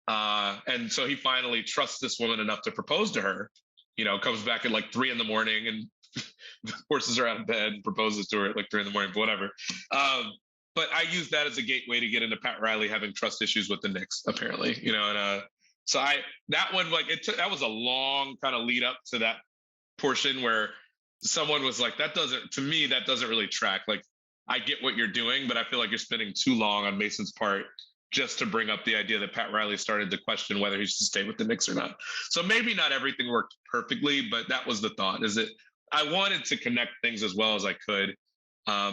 And so he finally trusts this woman enough to propose to her, comes back at like 3 a.m. and forces her out of bed and proposes to her at like 3 a.m, but whatever. But I used that as a gateway to get into Pat Riley having trust issues with the Knicks, apparently, and so that one, like that was a long kind of lead up to that portion where someone was like, that doesn't really track. Like, I get what you're doing, but I feel like you're spending too long on Mason's part just to bring up the idea that Pat Riley started to question whether he should stay with the Knicks or not. So maybe not everything worked perfectly, but that was the thought, is that I wanted to connect things as well as I could.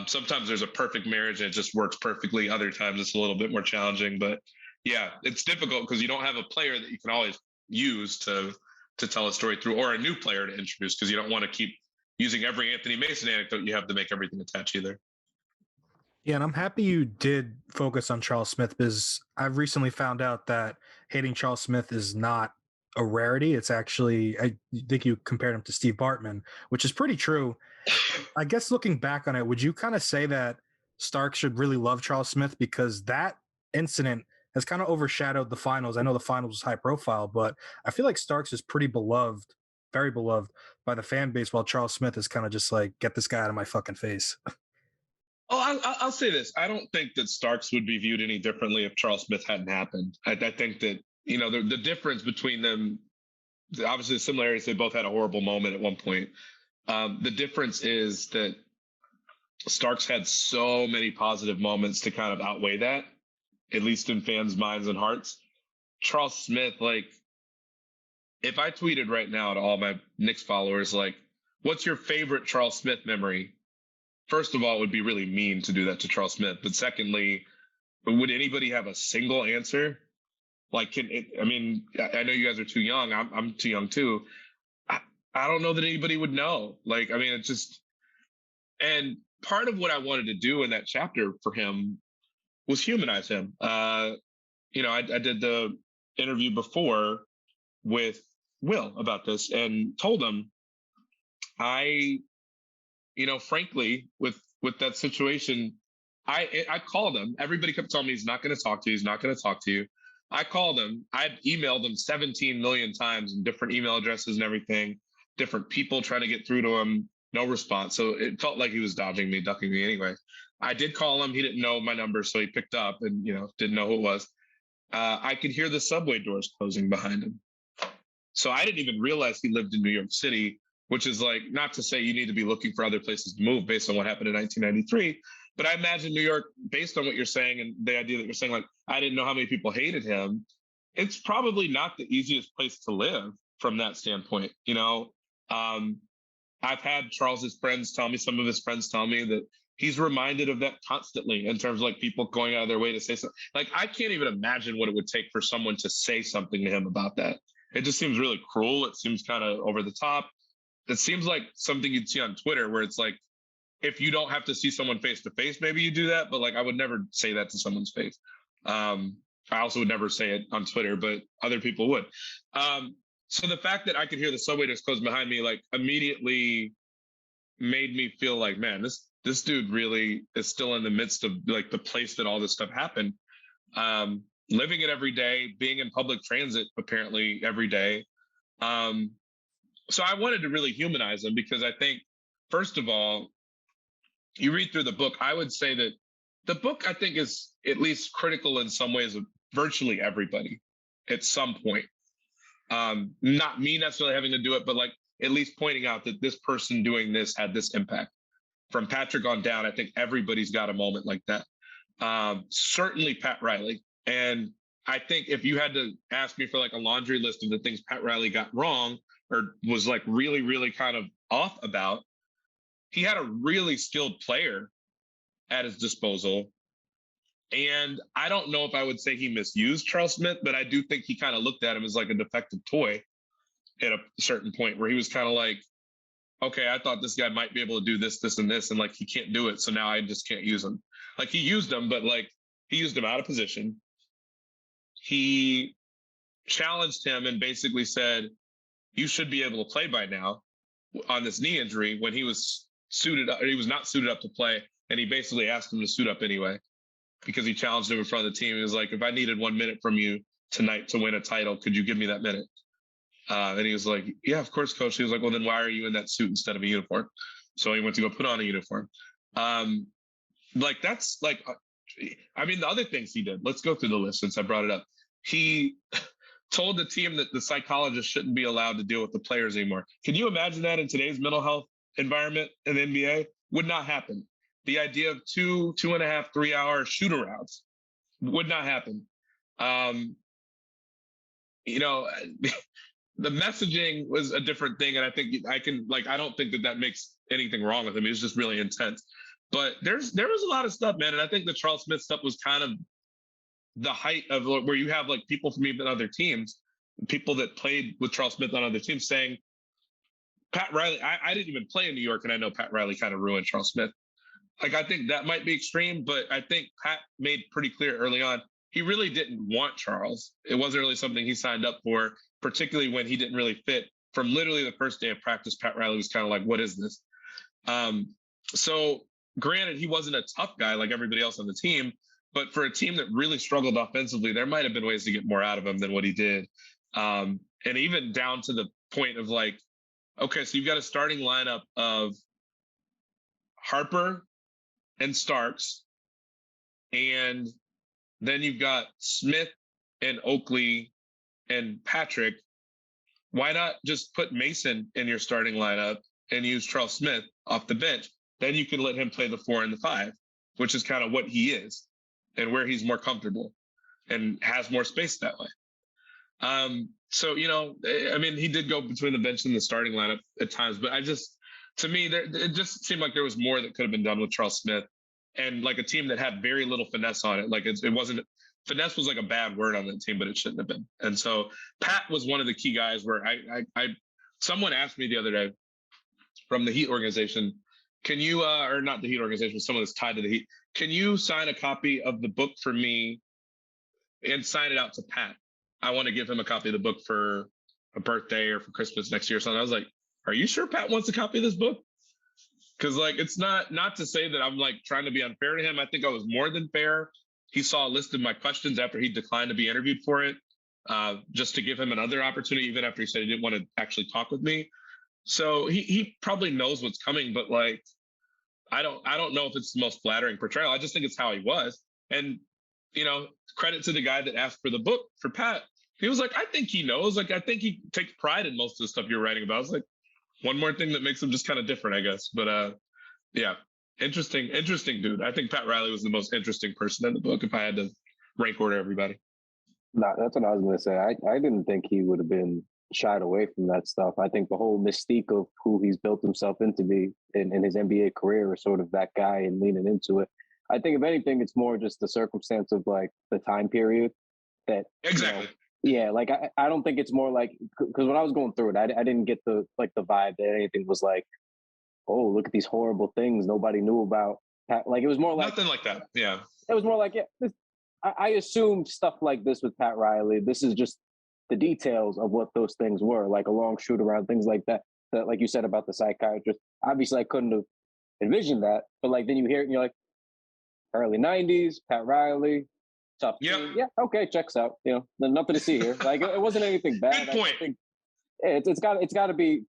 Sometimes there's a perfect marriage and it just works perfectly. Other times it's a little bit more challenging, but yeah, it's difficult because you don't have a player that you can always use to tell a story through, or a new player to introduce, because you don't want to keep using every Anthony Mason anecdote you have to make everything attach either. Yeah, and I'm happy you did focus on Charles Smith, because I've recently found out that hating Charles Smith is not a rarity. It's actually, I think you compared him to Steve Bartman, which is pretty true. I guess looking back on it, would you kind of say that Stark should really love Charles Smith, because that incident has kind of overshadowed the finals? I know the finals was high profile, but I feel like Starks is pretty beloved, very beloved by the fan base, while Charles Smith is kind of just like, get this guy out of my fucking face. Oh, I'll say this. I don't think that Starks would be viewed any differently if Charles Smith hadn't happened. I think that, the difference between them, obviously the similarities, they both had a horrible moment at one point. The difference is that Starks had so many positive moments to kind of outweigh that, at least in fans' minds and hearts. Charles Smith, like, if I tweeted right now to all my Knicks followers, like, what's your favorite Charles Smith memory? First of all, it would be really mean to do that to Charles Smith. But secondly, would anybody have a single answer? Like, I know you guys are too young. I'm too young too. I don't know that anybody would know. Like, it's just, and part of what I wanted to do in that chapter for him was humanize him. I did the interview before with Will about this and told him, frankly, with that situation, I called him. Everybody kept telling me he's not going to talk to you. He's not going to talk to you. I called him. I'd emailed him 17 million times and different email addresses and everything, different people trying to get through to him. No response. So it felt like he was dodging me, ducking me anyway. I did call him. He didn't know my number, so he picked up and, didn't know who it was. I could hear the subway doors closing behind him. So I didn't even realize he lived in New York City, which is like, not to say you need to be looking for other places to move based on what happened in 1993. But I imagine New York, based on what you're saying and the idea that you're saying, like, I didn't know how many people hated him. It's probably not the easiest place to live from that standpoint. I've had Charles's friends tell me, some of his friends tell me that he's reminded of that constantly in terms of like people going out of their way to say something. Like, I can't even imagine what it would take for someone to say something to him about that. It just seems really cruel. It seems kind of over the top. It seems like something you'd see on Twitter where it's like, if you don't have to see someone face to face, maybe you do that. But like, I would never say that to someone's face. I also would never say it on Twitter, but other people would. So the fact that I could hear the subway doors close behind me, like, immediately made me feel like, man, this this dude really is still in the midst of like the place that all this stuff happened. Living it every day, being in public transit apparently every day. So I wanted to really humanize him because I think, first of all, you read through the book, I would say that the book, I think, is at least critical in some ways of virtually everybody at some point. Not me necessarily having to do it, but like at least pointing out that this person doing this had this impact. From Patrick on down, I think everybody's got a moment like that. Certainly Pat Riley. And I think if you had to ask me for like a laundry list of the things Pat Riley got wrong or was like really, really kind of off about, he had a really skilled player at his disposal. And I don't know if I would say he misused Charles Smith, but I do think he kind of looked at him as like a defective toy at a certain point where he was kind of like, okay, I thought this guy might be able to do this, this, and this, and like he can't do it, so now I just can't use him. Like he used him, but like he used him out of position. He challenged him and basically said, you should be able to play by now on this knee injury when he was suited up, or he was not suited up to play. And he basically asked him to suit up anyway because he challenged him in front of the team. He was like, if I needed 1 minute from you tonight to win a title, could you give me that minute? And he was like, yeah, of course, coach. He was like, well, then why are you in that suit instead of a uniform? So he went to go put on a uniform. Like that's like, I mean, the other things he did, let's go through the list since I brought it up. He told the team that the psychologist shouldn't be allowed to deal with the players anymore. Can you imagine that in today's mental health environment in the NBA? Would not happen. The idea of 2.5, 3 hour shoot arounds would not happen. You know, the messaging was a different thing. And I think I don't think that makes anything wrong with him. He was just really intense. But there was a lot of stuff, man. And I think the Charles Smith stuff was kind of the height of where you have like people from even other teams, people that played with Charles Smith on other teams saying, Pat Riley, I didn't even play in New York, and I know Pat Riley kind of ruined Charles Smith. Like, I think that might be extreme, but I think Pat made pretty clear early on, he really didn't want Charles. It wasn't really something he signed up for, particularly when he didn't really fit. From literally the first day of practice, Pat Riley was kind of like, what is this? So granted, he wasn't a tough guy like everybody else on the team, but for a team that really struggled offensively, there might have been ways to get more out of him than what he did. And even down to the point of like, okay, so you've got a starting lineup of Harper and Starks, and then you've got Smith and Oakley and Patrick. Why not just put Mason in your starting lineup and use Charles Smith off the bench? Then you can let him play the 4 and the 5, which is kind of what he is and where he's more comfortable and has more space that way. So, you know, I mean, he did go between the bench and the starting lineup at times, but to me, it just seemed like there was more that could have been done with Charles Smith and like a team that had very little finesse on it. Like it wasn't, finesse was like a bad word on that team, but it shouldn't have been. And so Pat was one of the key guys where someone asked me the other day from the Heat organization, can you, or not the Heat organization, someone that's tied to the Heat, can you sign a copy of the book for me and sign it out to Pat? I want to give him a copy of the book for a birthday or for Christmas next year or something. I was like, are you sure Pat wants a copy of this book? Because like, it's not to say that I'm like trying to be unfair to him. I think I was more than fair. He saw a list of my questions after he declined to be interviewed for it, just to give him another opportunity, even after he said he didn't want to actually talk with me. So he probably knows what's coming, but like, I don't know if it's the most flattering portrayal. I just think it's how he was. And, you know, credit to the guy that asked for the book for Pat. He was like, I think he knows. Like, I think he takes pride in most of the stuff you're writing about. I was like, one more thing that makes him just kind of different, I guess. But yeah, interesting dude. I think Pat Riley was the most interesting person in the book if I had to rank order everybody. No, that's what I was going to say. I didn't think he would have been shied away from that stuff. I think the whole mystique of who he's built himself into be in his NBA career is sort of that guy and leaning into it. I think if anything, it's more just the circumstance of like the time period that exactly. Yeah, like I don't think it's more like, because when I was going through it, I didn't get the vibe that anything was like, oh, look at these horrible things nobody knew about. Like it was more like nothing like that. Yeah, it was more like I assumed stuff like this with Pat Riley. This is just the details of what those things were, like a long shoot around, things like that. That, like you said about the psychiatrist, obviously I couldn't have envision that. But like then you hear it and you're like, early 90s, Pat Riley, tough Yep. team. Yeah, okay, checks out. You know, there's nothing to see here. Like it wasn't anything bad. Good point. I think it's got to be.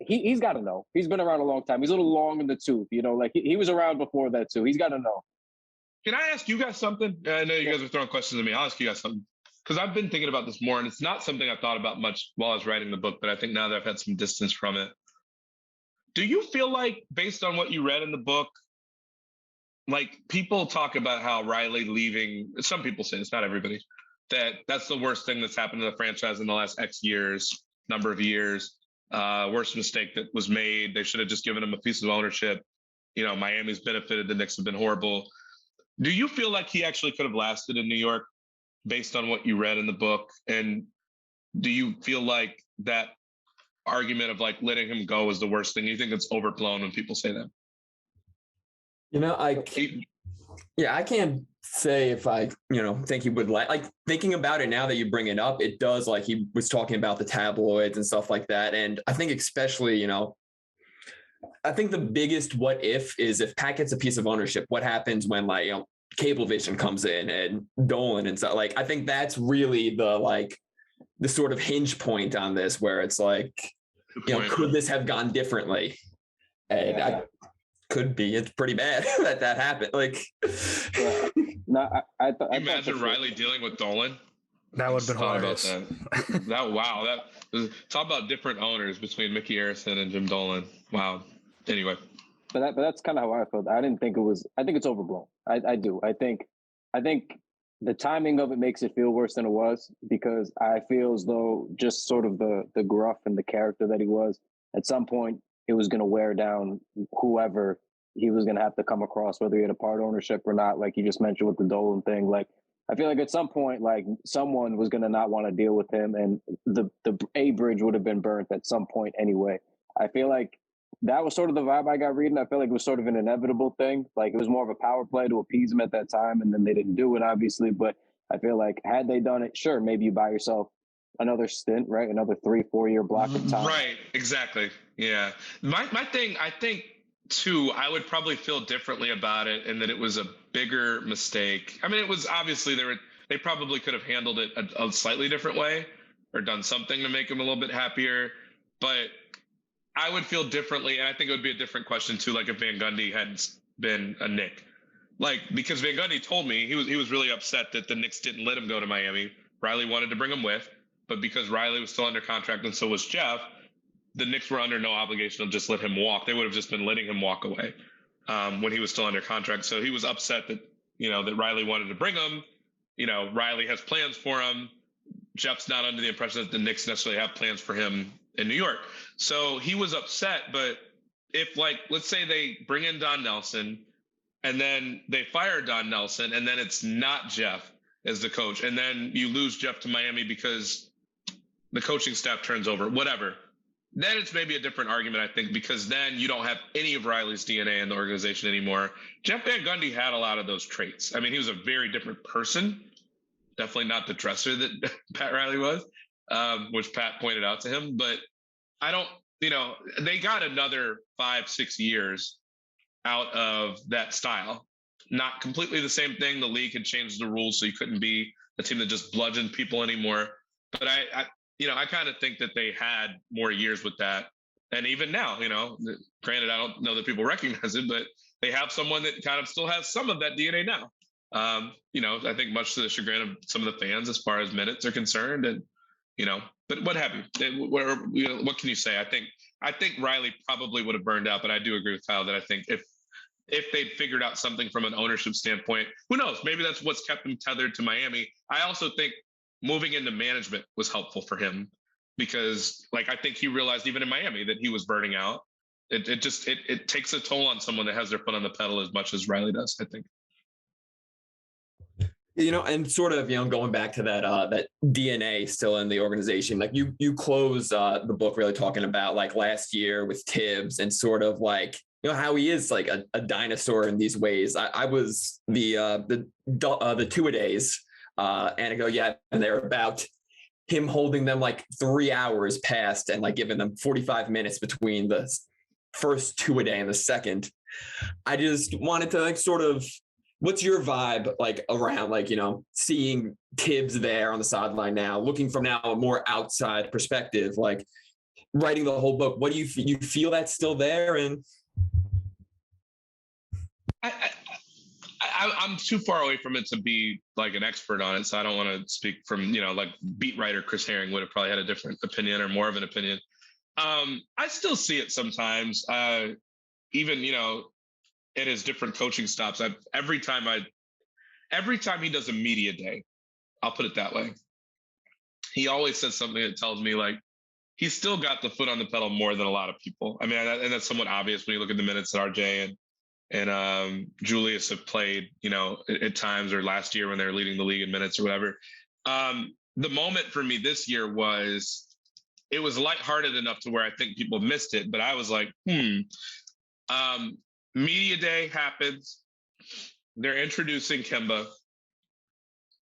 He's got to know. He's been around a long time. He's a little long in the tooth. You know, like he was around before that too. He's got to know. Can I ask you guys something? I know you guys are throwing questions at me. I'll ask you guys something because I've been thinking about this more, and it's not something I've thought about much while I was writing the book. But I think now that I've had some distance from it, do you feel like, based on what you read in the book, like people talk about how Riley leaving? Some people say this, not everybody. That's the worst thing that's happened to the franchise in the last X years, number of years. Worst mistake that was made. They should have just given him a piece of ownership. You know, Miami's benefited. The Knicks have been horrible. Do you feel like he actually could have lasted in New York based on what you read in the book? And do you feel like that argument of like letting him go is the worst thing? You think it's overblown when people say that? You know, I can't say if I, think he would like thinking about it now that you bring it up, it does, like he was talking about the tabloids and stuff like that. And I think especially, I think the biggest what if is if Pat gets a piece of ownership, what happens when Cablevision comes in and Dolan and stuff. Like, I think that's really the sort of hinge point on this, where it's like, could this have gone differently? And could be. It's pretty bad that happened. Like, no, I thought. Imagine Riley dealing with Dolan. That would have been hilarious. Talk about different owners between Mickey Arison and Jim Dolan. Wow. Anyway, but that's kind of how I felt. I didn't think it was. I think it's overblown. I do. I think the timing of it makes it feel worse than it was, because I feel as though just sort of the gruff and the character that he was, at some point it was going to wear down whoever he was going to have to come across, whether he had a part ownership or not. Like you just mentioned with the Dolan thing, like I feel like at some point, like someone was going to not want to deal with him, and the bridge would have been burnt at some point anyway. I feel like that was sort of the vibe I got reading. I feel like it was sort of an inevitable thing. Like it was more of a power play to appease him at that time, and then they didn't do it, obviously. But I feel like had they done it, sure, maybe you buy yourself another stint, right? Another 3-4 year block of time. Right, exactly. Yeah. My thing, I think, too, I would probably feel differently about it, and that it was a bigger mistake. I mean, it was obviously they probably could have handled it a slightly different way or done something to make him a little bit happier. But I would feel differently, and I think it would be a different question too. Like if Van Gundy hadn't been a Knick, like because Van Gundy told me he was really upset that the Knicks didn't let him go to Miami. Riley wanted to bring him with, but because Riley was still under contract and so was Jeff, the Knicks were under no obligation to just let him walk. They would have just been letting him walk away when he was still under contract. So he was upset that that Riley wanted to bring him. Riley has plans for him. Jeff's not under the impression that the Knicks necessarily have plans for him in New York. So he was upset. But if, let's say they bring in Don Nelson and then they fire Don Nelson and then it's not Jeff as the coach, and then you lose Jeff to Miami because the coaching staff turns over, whatever, then it's maybe a different argument, I think, because then you don't have any of Riley's DNA in the organization anymore. Jeff Van Gundy had a lot of those traits. I mean, he was a very different person. Definitely not the dresser that Pat Riley was, which Pat pointed out to him. But I don't, they got another 5-6 years out of that style. Not completely the same thing. The league had changed the rules, so you couldn't be a team that just bludgeoned people anymore. But I kind of think that they had more years with that. And even now, granted, I don't know that people recognize it, but they have someone that kind of still has some of that DNA now. I think much to the chagrin of some of the fans as far as minutes are concerned, and but what have you? What can you say? I think Riley probably would have burned out, but I do agree with Kyle that I think if they'd figured out something from an ownership standpoint, who knows? Maybe that's what's kept him tethered to Miami. I also think moving into management was helpful for him because, I think he realized even in Miami that he was burning out. It takes a toll on someone that has their foot on the pedal as much as Riley does, I think. And sort of, going back to that DNA still in the organization, like you close the book really talking about last year with Tibbs and sort of how he is a dinosaur in these ways. I was the two-a-days anecdote, and they're about him holding them 3 hours past and giving them 45 minutes between the first two-a-day and the second. I just wanted to like sort of, what's your vibe like around like, seeing Tibbs there on the sideline now, looking from now a more outside perspective, like writing the whole book. What do you feel that's still there? And I'm too far away from it to be like an expert on it, so I don't want to speak from like beat writer Chris Herring would have probably had a different opinion or more of an opinion. I still see it sometimes, even in his different coaching stops. Every time he does a media day, I'll put it that way, he always says something that tells me like he's still got the foot on the pedal more than a lot of people. I mean, and that's somewhat obvious when you look at the minutes that RJ and Julius have played, at times, or last year when they were leading the league in minutes or whatever. The moment for me this year it was lighthearted enough to where I think people missed it, but I was like, media day happens. They're introducing Kemba.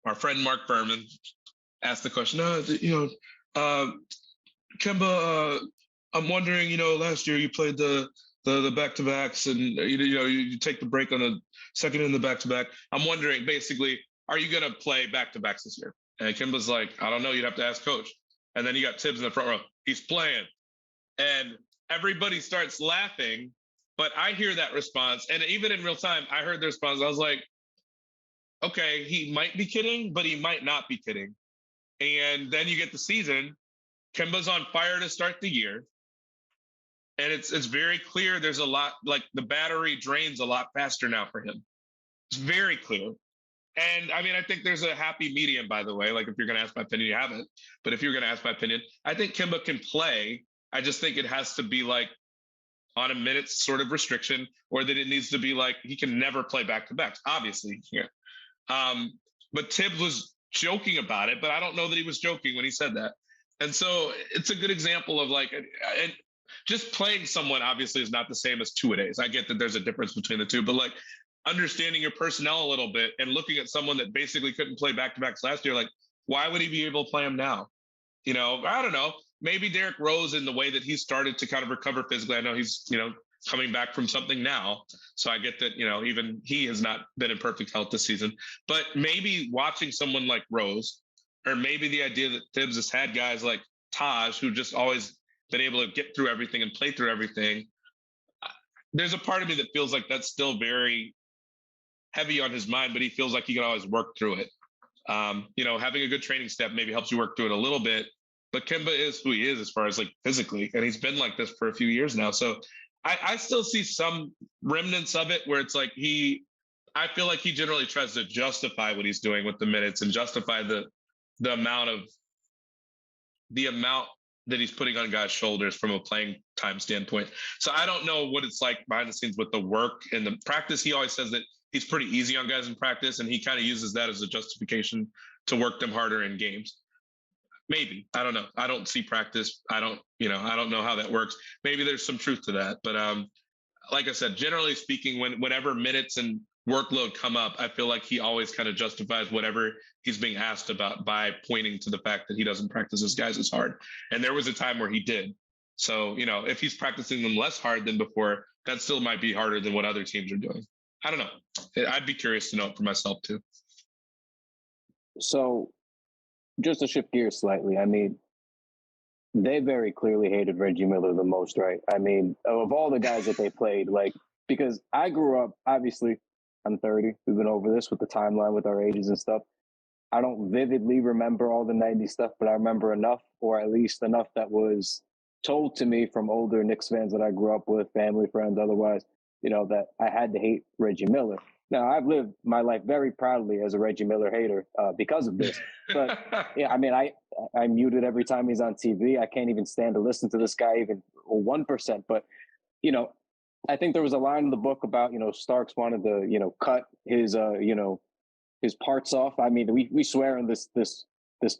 Our friend Mark Berman asked the question, Kemba, I'm wondering, last year you played the back-to-backs and, you take the break on the second in the back-to-back. I'm wondering, basically, are you going to play back-to-backs this year? And Kemba's like, I don't know. You'd have to ask coach. And then you got Tibbs in the front row. He's playing. And everybody starts laughing. But I hear that response. And even in real time, I heard the response. I was like, okay, he might be kidding, but he might not be kidding. And then you get the season. Kemba's on fire to start the year. And it's very clear there's a lot, like the battery drains a lot faster now for him. It's very clear. And I mean, I think there's a happy medium, by the way. Like, if you're going to ask my opinion, you haven't. But if you're going to ask my opinion, I think Kemba can play. I just think it has to be like on a minutes sort of restriction, or that it needs to be like he can never play back-to-backs. Obviously, he can't. But Tibbs was joking about it, but I don't know that he was joking when he said that. And so it's a good example of like, and just playing someone obviously is not the same as two-a-days. I get that there's a difference between the two, but like understanding your personnel a little bit and looking at someone that basically couldn't play back-to-backs last year, like, why would he be able to play them now? I don't know. Maybe Derrick Rose, in the way that he started to kind of recover physically. I know he's, coming back from something now. So I get that, even he has not been in perfect health this season. But maybe watching someone like Rose, or maybe the idea that Tibbs has had guys like Taj, who just always been able to get through everything and play through everything. There's a part of me that feels like that's still very heavy on his mind, but he feels like he can always work through it. Having a good training step maybe helps you work through it a little bit, but Kemba is who he is as far as like physically, and he's been like this for a few years now. So I still see some remnants of it where it's like I feel like he generally tries to justify what he's doing with the minutes and justify the amount that he's putting on guys' shoulders from a playing time standpoint. So I don't know what it's like behind the scenes with the work and the practice. He always says that he's pretty easy on guys in practice, and he kind of uses that as a justification to work them harder in games. Maybe. I don't know. I don't see practice. I don't know how that works. Maybe there's some truth to that. But like I said, generally speaking, whenever minutes and workload come up, I feel like he always kind of justifies whatever he's being asked about by pointing to the fact that he doesn't practice his guys as hard. And there was a time where he did. So, if he's practicing them less hard than before, that still might be harder than what other teams are doing. I don't know. I'd be curious to know it for myself too. So just to shift gears slightly, I mean, they very clearly hated Reggie Miller the most, right? I mean, of all the guys that they played, like, because I grew up, obviously, I'm 30. We've been over this with the timeline with our ages and stuff. I don't vividly remember all the 90s stuff, but I remember enough, or at least enough that was told to me from older Knicks fans that I grew up with, family, friends, otherwise, that I had to hate Reggie Miller. Now, I've lived my life very proudly as a Reggie Miller hater because of this. But, yeah, I mean, I mute it every time he's on TV. I can't even stand to listen to this guy even 1%. But, I think there was a line in the book about, Starks wanted to, cut his, his parts off. I mean, we swear in this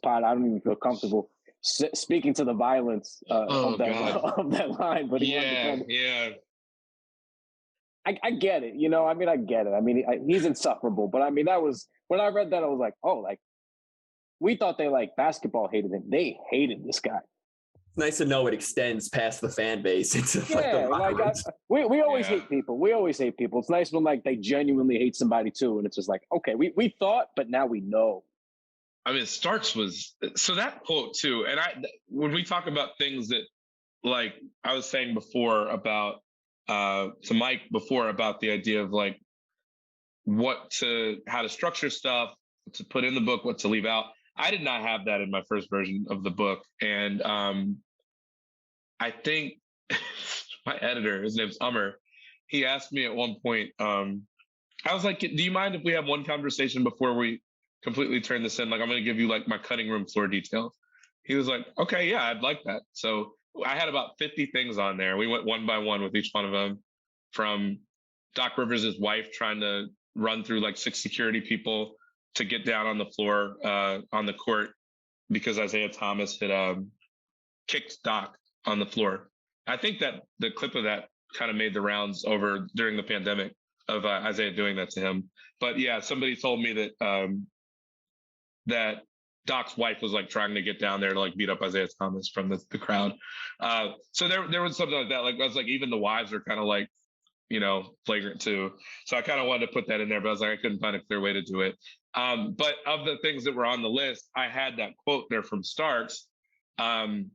pod, I don't even feel comfortable speaking to the violence of that line. But yeah. I get it, I mean, I get it. I mean, he's insufferable, but I mean, that was, when I read that, I was like, oh, like, we thought they, like, basketball hated him. They hated this guy. nice to know it extends past the fan base into like the Yeah, locker like rooms. we always Yeah. hate people. We always hate people. It's nice when like they genuinely hate somebody too, and it's just like, okay, we thought, but now we know. I mean, Starks was so that quote too. And when we talk about things that, like I was saying before about to Mike before about the idea of like how to structure stuff, what to put in the book, what to leave out. I did not have that in my first version of the book, and I think my editor, his name's Ummer, he asked me at one point. I was like, "Do you mind if we have one conversation before we completely turn this in? Like, I'm going to give you like my cutting room floor details." He was like, "Okay, yeah, I'd like that." So I had about 50 things on there. We went one by one with each one of them, from Doc Rivers' wife trying to run through like 6 security people to get down on the floor on the court because Isaiah Thomas had kicked Doc on the floor. I think that the clip of that kind of made the rounds over during the pandemic of Isaiah doing that to him. But yeah, somebody told me that that Doc's wife was like trying to get down there to like beat up Isaiah Thomas from the crowd. So there was something like that. Like I was like, even the wives are kind of like, flagrant too. So I kind of wanted to put that in there, but I was like, I couldn't find a clear way to do it. But of the things that were on the list, I had that quote there from Starks. And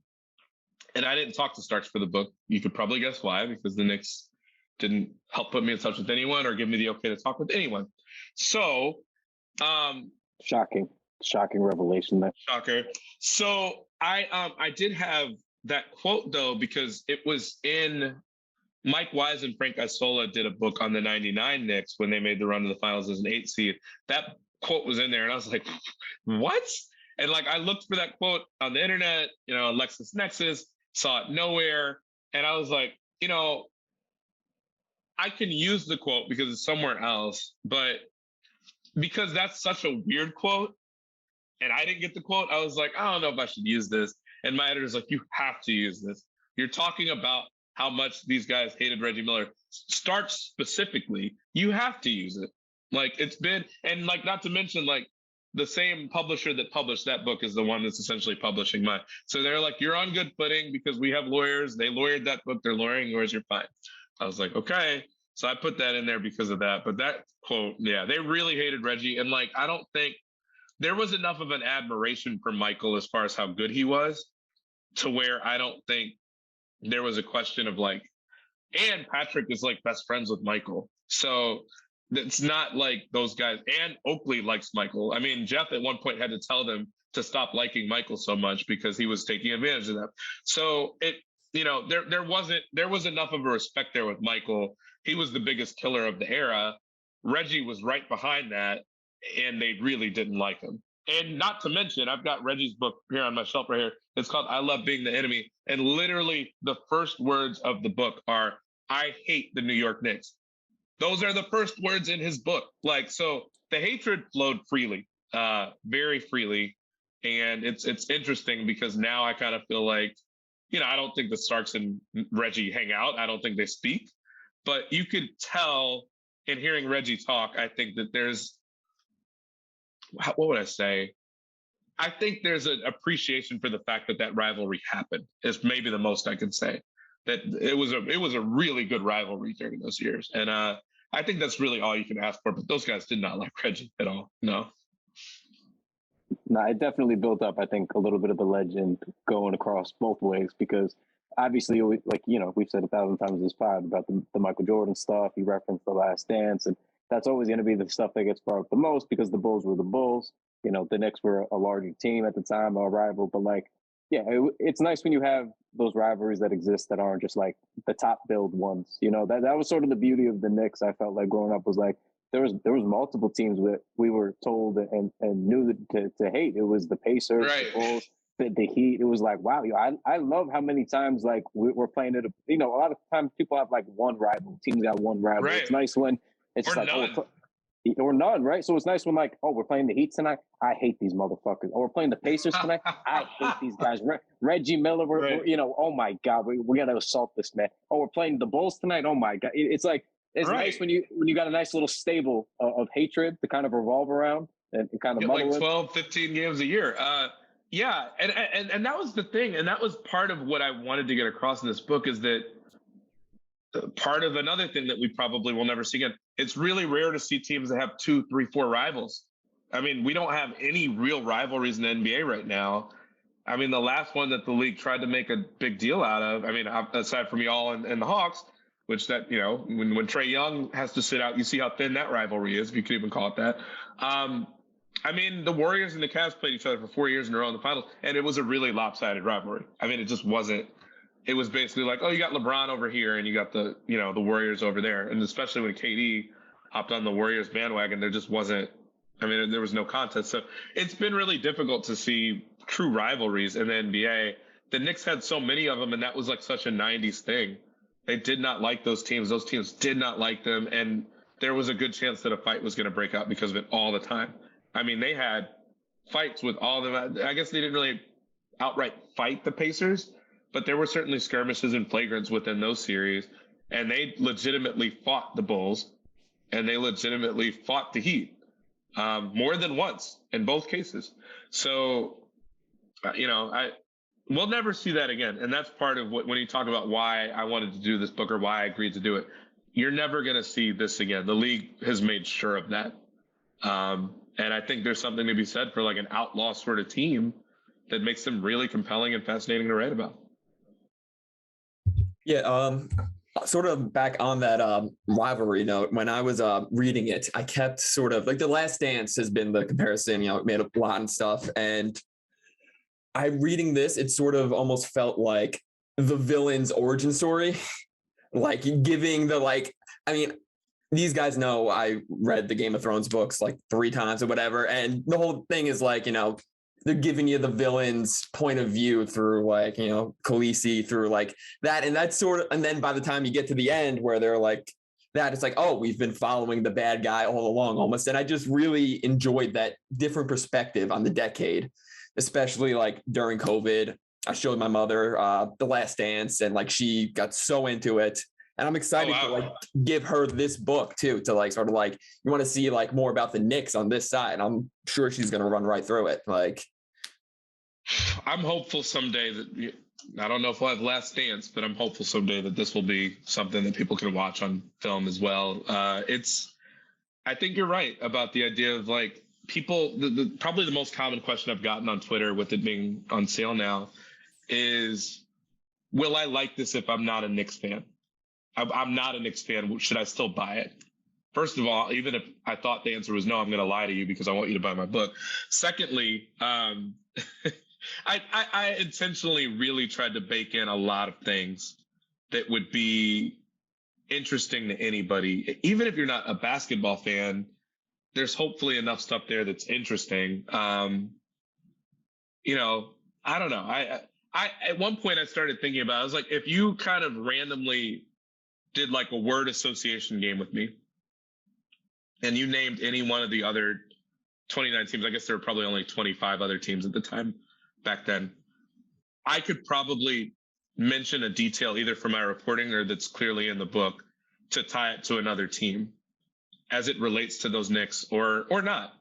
I didn't talk to Starks for the book. You could probably guess why, because the Knicks didn't help put me in touch with anyone or give me the okay to talk with anyone. So, Shocking revelation there. Shocker. So I did have that quote though, because it was in Mike Wise and Frank Isola did a book on the 99 Knicks when they made the run to the finals as an 8 seed. That quote was in there and I was like, what? And like, I looked for that quote on the internet, LexisNexis, saw it nowhere. And I was like, I can use the quote because it's somewhere else, but because that's such a weird quote and I didn't get the quote, I was like, I don't know if I should use this. And my editor's like, you have to use this. You're talking about how much these guys hated Reggie Miller. Starks specifically, you have to use it. Like it's been, and like, not to mention like the same publisher that published that book is the one that's essentially publishing mine. So they're like, you're on good footing because we have lawyers. They lawyered that book. They're lawyering yours. You're fine. I was like, okay. So I put that in there because of that. But that quote, yeah, they really hated Reggie. And like, I don't think there was enough of an admiration for Michael as far as how good he was to where I don't think there was a question of like, and Patrick is like best friends with Michael. So it's not like those guys, and Oakley likes Michael. I mean, Jeff at one point had to tell them to stop liking Michael so much because he was taking advantage of them. So there was enough of a respect there with Michael. He was the biggest killer of the era. Reggie was right behind that, and they really didn't like him. And not to mention, I've got Reggie's book here on my shelf right here. It's called I Love Being the Enemy. And literally the first words of the book are, I hate the New York Knicks. Those are the first words in his book. Like, so the hatred flowed freely, very freely. And it's interesting because now I kind of feel like, I don't think the Starks and Reggie hang out. I don't think they speak. But you could tell in hearing Reggie talk, I think that there's, what would I say? I think there's an appreciation for the fact that rivalry happened. Is maybe the most I can say. That it was a really good rivalry during those years, and I think that's really all you can ask for. But those guys did not like Reggie at all. No. No, it definitely built up, I think, a little bit of the legend going across both ways because obviously, like, we've said 1,000 times this pod about the Michael Jordan stuff. He referenced The Last Dance, and that's always going to be the stuff that gets brought up the most because the Bulls were the Bulls. The Knicks were a larger team at the time, a rival. But, like, yeah, it's nice when you have those rivalries that exist that aren't just, like, the top-billed ones. That was sort of the beauty of the Knicks, I felt like, growing up, was, like, there was multiple teams that we were told and knew to hate. It was the Pacers, Right. the Bulls, the Heat. It was like, wow, I love how many times like we're playing it. A lot of times people have like one rival. Teams got one rival. Right. It's nice when it's Or just like none. or none, right? So it's nice when like, oh, we're playing the Heat tonight. I hate these motherfuckers. Or we're playing the Pacers tonight. I hate these guys. Reggie Miller, Right. Oh my God, we gotta assault this man. Oh, we're playing the Bulls tonight. Oh my God, it's like. It's Right. nice when you got a nice little stable of hatred to kind of revolve around and kind of Get muddle like it. 12, 15 games a year. Yeah, and that was the thing, and that was part of what I wanted to get across in this book is that part of another thing that we probably will never see again. It's really rare to see teams that have 2, 3, 4 rivals. I mean, we don't have any real rivalries in the NBA right now. I mean, the last one that the league tried to make a big deal out of, I mean, aside from y'all and the Hawks, which that, you know, when Trae Young has to sit out, you see how thin that rivalry is, if you could even call it that. I mean, the Warriors and the Cavs played each other for 4 years in a row in the finals, and it was a really lopsided rivalry. I mean, it just wasn't. It was basically like, oh, you got LeBron over here and you got the Warriors over there. And especially when KD hopped on the Warriors bandwagon, there just wasn't, I mean, there was no contest. So it's been really difficult to see true rivalries in the NBA. The Knicks had so many of them, and that was like such a 90s thing. They did not like those teams. Those teams did not like them. And there was a good chance that a fight was going to break out because of it all the time. I mean, they had fights with all of them. I guess they didn't really outright fight the Pacers, but there were certainly skirmishes and flagrants within those series. And they legitimately fought the Bulls, and they legitimately fought the Heat more than once in both cases. So, we'll never see that again. And that's part of what, when you talk about why I wanted to do this book or why I agreed to do it, you're never going to see this again. The league has made sure of that. And I think there's something to be said for like an outlaw sort of team that makes them really compelling and fascinating to write about. Yeah, sort of back on that rivalry note, when I was reading it, I kept sort of like The Last Dance has been the comparison, it made a lot and stuff. And reading this, it sort of almost felt like the villain's origin story, like giving these guys know I read the Game of Thrones books like 3 times or whatever. And the whole thing is like, they're giving you the villain's point of view through like, Khaleesi, through like that. And that's sort of, and then by the time you get to the end where they're like that, it's like, oh, we've been following the bad guy all along almost. And I just really enjoyed that different perspective on the decade, especially like during COVID. I showed my mother The Last Dance, and like she got so into it. And I'm excited to like give her this book too, to like sort of like, you want to see like more about the Knicks on this side. I'm sure she's going to run right through it. Like, I'm hopeful someday that, I don't know if we'll have Last Dance, but I'm hopeful someday that this will be something that people can watch on film as well. I think you're right about the idea of like people, probably the most common question I've gotten on Twitter with it being on sale now is, will I like this if I'm not a Knicks fan? I'm not a Knicks fan. Should I still buy it? First of all, even if I thought the answer was no, I'm going to lie to you because I want you to buy my book. Secondly, I intentionally really tried to bake in a lot of things that would be interesting to anybody. Even if you're not a basketball fan, there's hopefully enough stuff there that's interesting. I don't know. I at one point I started thinking about, I was like, if you kind of randomly did like a word association game with me and you named any one of the other 29 teams, I guess there were probably only 25 other teams at the time back then, I could probably mention a detail either from my reporting or that's clearly in the book to tie it to another team as it relates to those Knicks or not.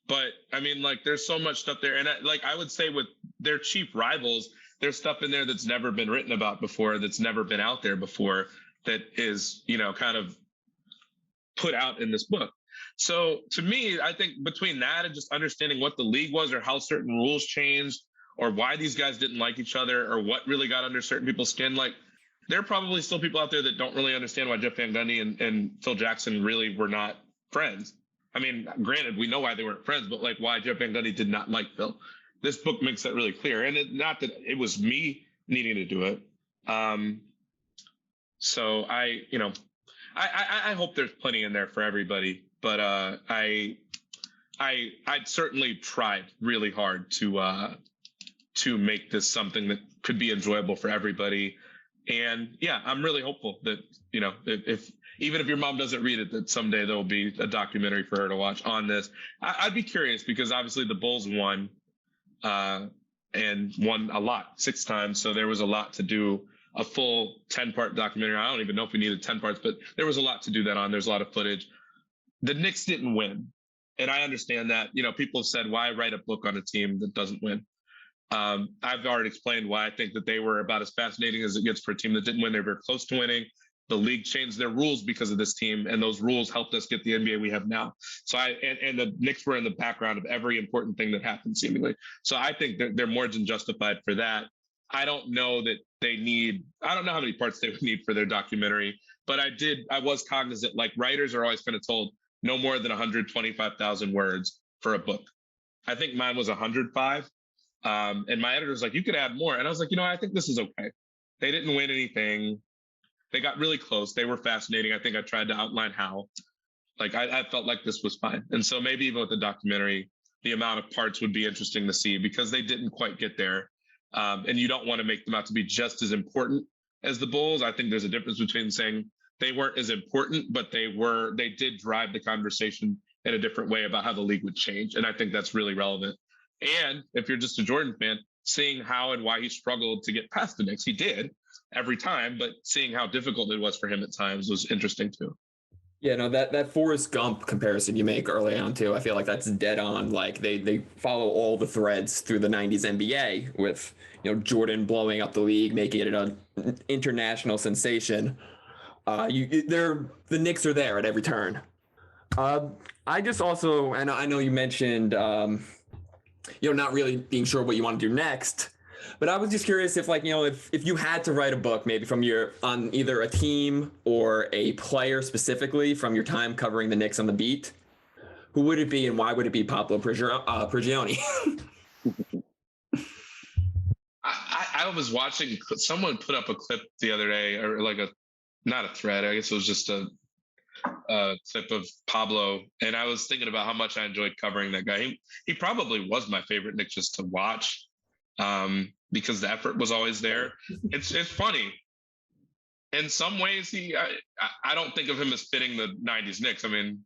But I mean, like, there's so much stuff there. And I would say with their chief rivals, there's stuff in there that's never been written about before, that's never been out there before, that is, kind of put out in this book. So to me, I think between that and just understanding what the league was or how certain rules changed or why these guys didn't like each other or what really got under certain people's skin, like there are probably still people out there that don't really understand why Jeff Van Gundy and Phil Jackson really were not friends. I mean, granted, we know why they weren't friends, but like why Jeff Van Gundy did not like Phil. This book makes that really clear. And not that it was me needing to do it. So I hope there's plenty in there for everybody, but I certainly tried really hard to make this something that could be enjoyable for everybody. And yeah, I'm really hopeful that, if even if your mom doesn't read it, that someday there'll be a documentary for her to watch on this. I'd be curious because obviously the Bulls won and won a lot, 6 times. So there was a lot to do. A full 10-part documentary. I don't even know if we needed 10 parts, but there was a lot to do that on. There's a lot of footage. The Knicks didn't win. And I understand that, people have said, why write a book on a team that doesn't win? I've already explained why I think that they were about as fascinating as it gets for a team that didn't win. They were close to winning. The league changed their rules because of this team, and those rules helped us get the NBA we have now. So and the Knicks were in the background of every important thing that happened, seemingly. So I think they're more than justified for that. I don't know that I don't know how many parts they would need for their documentary, but I was cognizant, like writers are always kind of told no more than 125,000 words for a book. I think mine was 105. And my editor was like, you could add more. And I was like, I think this is okay. They didn't win anything. They got really close. They were fascinating. I think I tried to outline how. Like, I felt like this was fine. And so maybe even with the documentary, the amount of parts would be interesting to see because they didn't quite get there. And you don't want to make them out to be just as important as the Bulls. I think there's a difference between saying they weren't as important, but they did drive the conversation in a different way about how the league would change. And I think that's really relevant. And if you're just a Jordan fan, seeing how and why he struggled to get past the Knicks, he did every time, but seeing how difficult it was for him at times was interesting too. Yeah, no, that Forrest Gump comparison you make early on too, I feel like that's dead on. Like they follow all the threads through the 90s NBA with, Jordan blowing up the league, making it an international sensation. The Knicks are there at every turn. I just also, and I know you mentioned, not really being sure what you want to do next. But I was just curious if, if you had to write a book, maybe on either a team or a player specifically from your time covering the Knicks on the beat, who would it be and why would it be Pablo Prigioni? I was watching someone put up a clip the other day, or not a thread. I guess it was just a clip of Pablo, and I was thinking about how much I enjoyed covering that guy. He probably was my favorite Knick just to watch. Because the effort was always there. It's funny. In some ways, I don't think of him as fitting the 90s Knicks. I mean,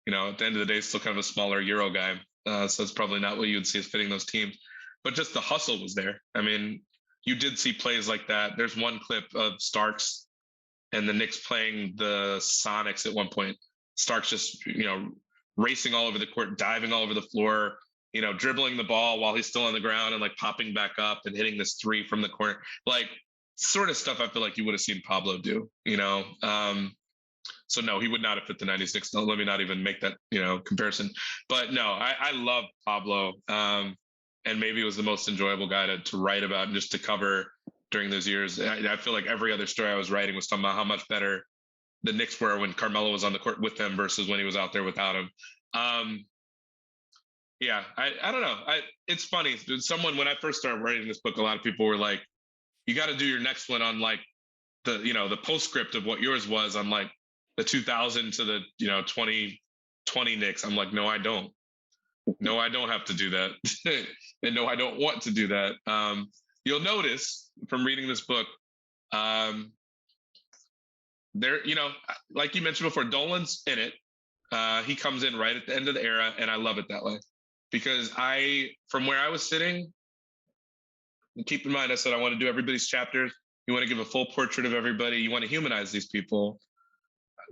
at the end of the day, he's still kind of a smaller Euro guy. So it's probably not what you would see as fitting those teams. But just the hustle was there. I mean, you did see plays like that. There's one clip of Starks and the Knicks playing the Sonics at one point. Starks just, racing all over the court, diving all over the floor, dribbling the ball while he's still on the ground and popping back up and hitting this three from the corner, sort of stuff I feel like you would have seen Pablo do, so no, he would not have fit the 96. No, let me not even make that, comparison. But no, I love Pablo. And maybe it was the most enjoyable guy to write about and just to cover during those years. I feel like every other story I was writing was talking about how much better the Knicks were when Carmelo was on the court with them versus when he was out there without him. Yeah, I don't know. It's funny. When I first started writing this book, a lot of people were like, you got to do your next one on the postscript of what yours was on the 2000 to the, 2020 Knicks. I'm like, no, I don't. No, I don't have to do that. And no, I don't want to do that. You'll notice from reading this book, there, like you mentioned before, Dolan's in it. He comes in right at the end of the era, and I love it that way. Because from where I was sitting, keep in mind, I said I want to do everybody's chapters. You want to give a full portrait of everybody. You want to humanize these people.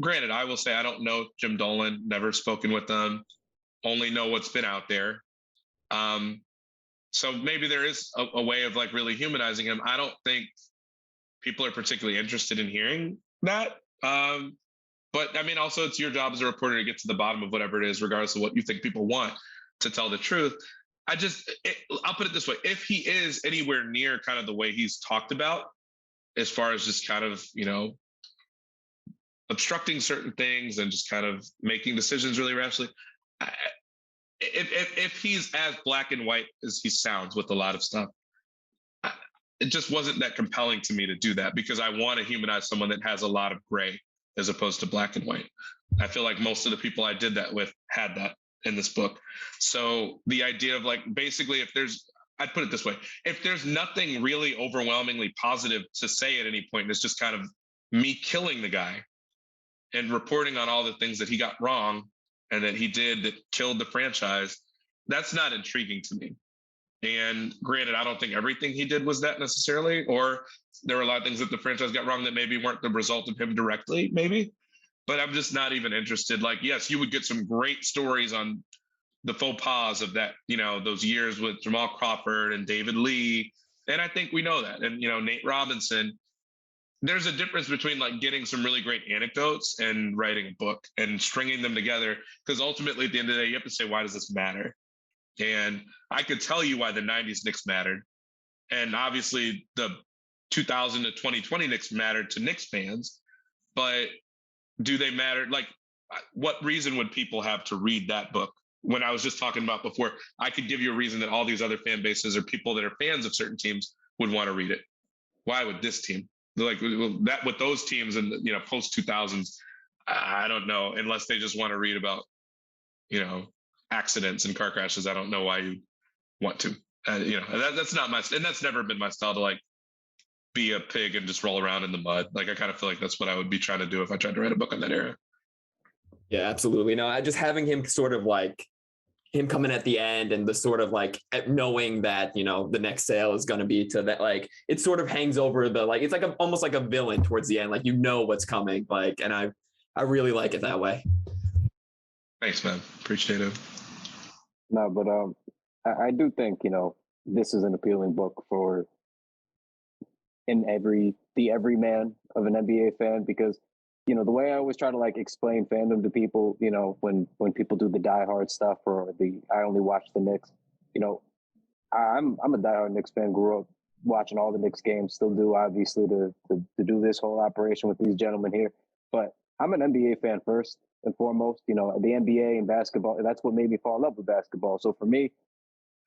Granted, I will say I don't know Jim Dolan, never spoken with them, only know what's been out there. So maybe there is a way of really humanizing him. I don't think people are particularly interested in hearing that. But I mean, also it's your job as a reporter to get to the bottom of whatever it is, regardless of what you think people want to tell the truth. I'll put it this way. If he is anywhere near kind of the way he's talked about, as far as just kind of, obstructing certain things and just kind of making decisions really rashly, if he's as black and white as he sounds with a lot of stuff, it just wasn't that compelling to me to do that, because I want to humanize someone that has a lot of gray as opposed to black and white. I feel like most of the people I did that with had that in this book. So the idea of basically, I'd put it this way, if there's nothing really overwhelmingly positive to say at any point, it's just kind of me killing the guy and reporting on all the things that he got wrong and that he did that killed the franchise, that's not intriguing to me. And granted, I don't think everything he did was that necessarily, or there were a lot of things that the franchise got wrong that maybe weren't the result of him directly, maybe. But I'm just not even interested. Yes, you would get some great stories on the faux pas of that, those years with Jamal Crawford and David Lee. And I think we know that. And, Nate Robinson, there's a difference between like getting some really great anecdotes and writing a book and stringing them together. Because ultimately, at the end of the day, you have to say, why does this matter? And I could tell you why the 90s Knicks mattered. And obviously, the 2000 to 2020 Knicks mattered to Knicks fans. But do they matter? Like, what reason would people have to read that book? When I was just talking about before, I could give you a reason that all these other fan bases or people that are fans of certain teams would want to read it. Why would this team? Like that with those teams and post 2000s, I don't know, unless they just want to read about accidents and car crashes. I don't know why you want to. That's not my, and that's never been my style to like be a pig and just roll around in the mud. Like I kind of feel like that's what I would be trying to do if I tried to write a book on that era. Yeah, absolutely. No, I just having him sort of like him coming at the end and the sort of like knowing that, the next sale is going to be to that, like it sort of hangs over the, like, it's like almost like a villain towards the end. Like, what's coming. Like, and I really like it that way. Thanks, man. Appreciate it. No, but I do think, this is an appealing book for the everyman of an NBA fan, because the way I always try to like explain fandom to people, when people do the diehard stuff or I only watch the Knicks, I'm a diehard Knicks fan, grew up watching all the Knicks games, still do, obviously, to do this whole operation with these gentlemen here. But I'm an NBA fan first and foremost. The NBA and basketball, that's what made me fall in love with basketball. So for me,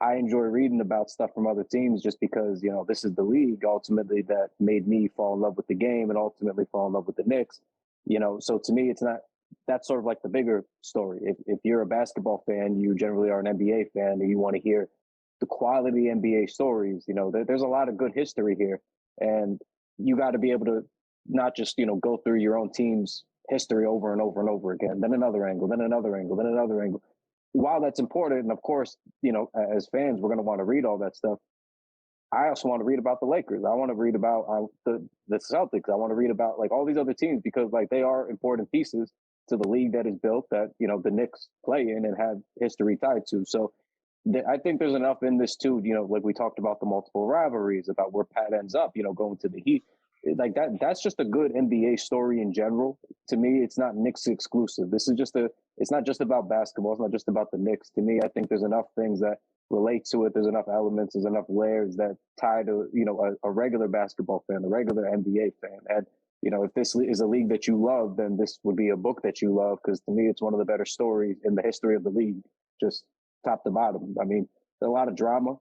I enjoy reading about stuff from other teams just because, this is the league ultimately that made me fall in love with the game and ultimately fall in love with the Knicks. So to me, that's sort of like the bigger story. If you're a basketball fan, you generally are an NBA fan, and you want to hear the quality NBA stories. There's a lot of good history here, and you got to be able to not just, go through your own team's history over and over and over again, then another angle, then another angle, then another angle. While that's important, and of course, as fans, we're going to want to read all that stuff. I also want to read about the Lakers. I want to read about the Celtics. I want to read about like all these other teams, because like they are important pieces to the league that is built that, the Knicks play in and have history tied to. So I think there's enough in this too, like we talked about the multiple rivalries, about where Pat ends up, going to the Heat. Like that's just a good NBA story in general. To me, it's not Knicks exclusive. This is it's not just about basketball. It's not just about the Knicks. To me, I think there's enough things that relate to it. There's enough elements, there's enough layers that tie to, a regular basketball fan, a regular NBA fan. And, if this is a league that you love, then this would be a book that you love, because to me, it's one of the better stories in the history of the league, just top to bottom. I mean, there's a lot of drama.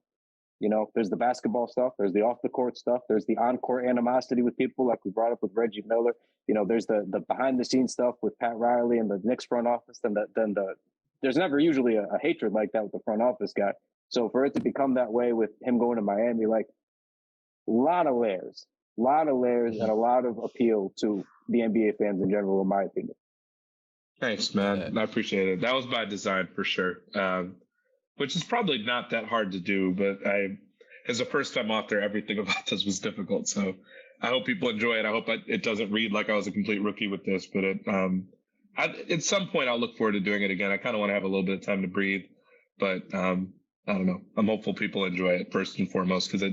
There's the basketball stuff, there's the off the court stuff, there's the on-court animosity with people like we brought up with Reggie Miller. There's the behind the scenes stuff with Pat Riley and the Knicks front office. There's never usually a hatred like that with the front office guy. So for it to become that way with him going to Miami, like a lot of layers and a lot of appeal to the NBA fans in general, in my opinion. Thanks, man. I appreciate it. That was by design for sure. Which is probably not that hard to do, but as a first-time author, everything about this was difficult. So I hope people enjoy it. I hope it doesn't read like I was a complete rookie with this, but at some point I'll look forward to doing it again. I kind of want to have a little bit of time to breathe, but I don't know. I'm hopeful people enjoy it first and foremost, because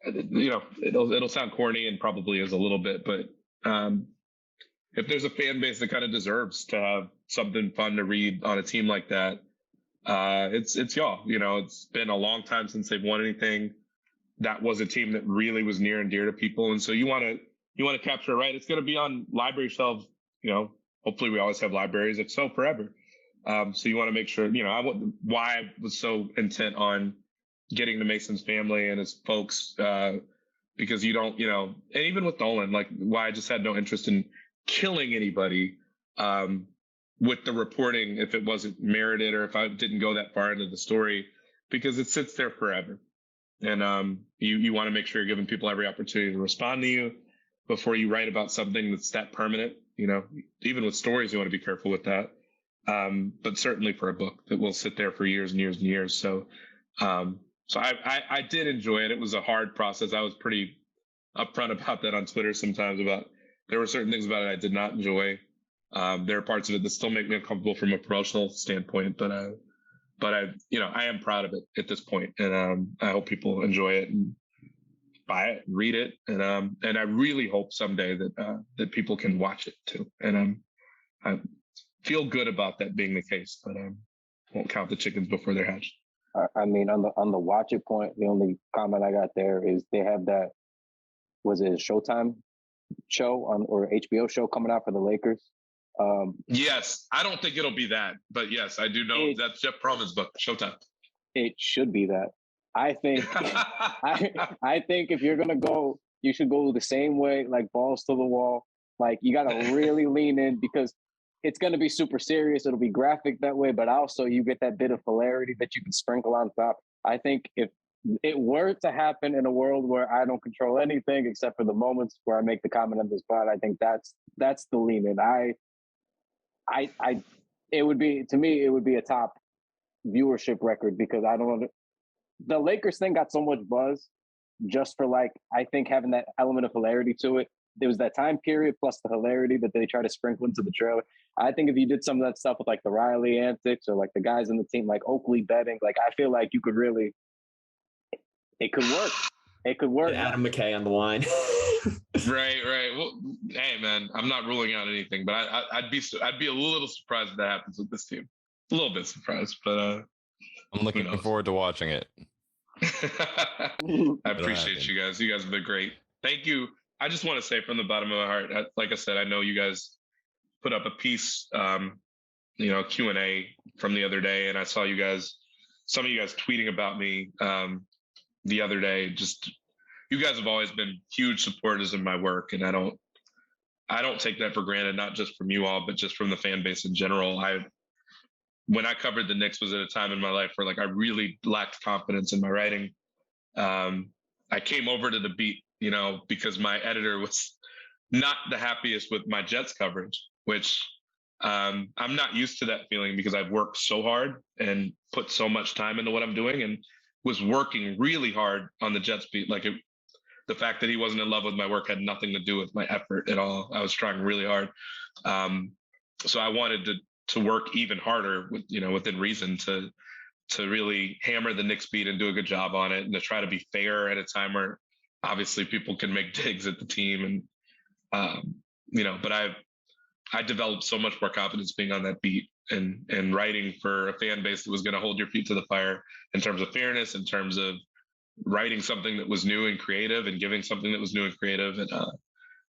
it'll sound corny and probably is a little bit, but if there's a fan base that kind of deserves to have something fun to read on a team like that, it's y'all. It's been a long time since they've won anything. That was a team that really was near and dear to people, and so you want to capture it right. It's going to be on library shelves. Hopefully we always have libraries. If so, forever. So you want to make sure. Why I was so intent on getting the Mason's family and his folks, because you don't, and even with Nolan, like why I just had no interest in killing anybody. With the reporting, if it wasn't merited or if I didn't go that far into the story, because it sits there forever. And you want to make sure you're giving people every opportunity to respond to you before you write about something that's that permanent. Even with stories, you want to be careful with that. But certainly for a book that will sit there for years and years and years. So I did enjoy it. It was a hard process. I was pretty upfront about that on Twitter sometimes, about there were certain things about it I did not enjoy. There are parts of it that still make me uncomfortable from a promotional standpoint, but but I am proud of it at this point, and I hope people enjoy it and buy it, read it, and I really hope someday that people can watch it too. And I feel good about that being the case, but won't count the chickens before they're hatched. I mean, on the watch it point, the only comment I got there is they have that, was it a Showtime show or HBO show coming out for the Lakers? Yes, I don't think it'll be that, but yes, I do know that's Jeff Pearlman's book, Showtime. It should be that. I think I think if you're gonna go, you should go the same way, like balls to the wall. Like you gotta really lean in because it's gonna be super serious. It'll be graphic that way, but also you get that bit of hilarity that you can sprinkle on top. I think if it were to happen in a world where I don't control anything except for the moments where I make the comment on the spot, I think that's the lean in. It would be, to me, it would be a top viewership record because the Lakers thing got so much buzz just for like, I think having that element of hilarity to it. There was that time period plus the hilarity that they try to sprinkle into the trailer. I think if you did some of that stuff with like the Riley antics or like the guys in the team, like Oakley betting, like I feel like you could really, it could work. It could work. Adam McKay on the line. Right. Well, hey man, I'm not ruling out anything, but I'd be a little surprised if that happens with this team. A little bit surprised, but I'm looking forward to watching it. I appreciate you guys. You guys have been great. Thank you. I just want to say from the bottom of my heart, like I said, I know you guys put up a piece, Q&A from the other day, and I saw some of you guys tweeting about me the other day. Just, you guys have always been huge supporters of my work, and I don't take that for granted, not just from you all, but just from the fan base in general. When I covered the Knicks was at a time in my life where like I really lacked confidence in my writing. I came over to the beat, because my editor was not the happiest with my Jets coverage, which I'm not used to that feeling because I've worked so hard and put so much time into what I'm doing and was working really hard on the Jets beat. Like the fact that he wasn't in love with my work had nothing to do with my effort at all. I was trying really hard. So I wanted to work even harder within reason to really hammer the Knicks beat and do a good job on it and to try to be fair at a time where obviously people can make digs at the team. And, but I developed so much more confidence being on that beat and writing for a fan base that was going to hold your feet to the fire in terms of fairness, in terms of writing something that was new and creative and giving something that was new and creative. And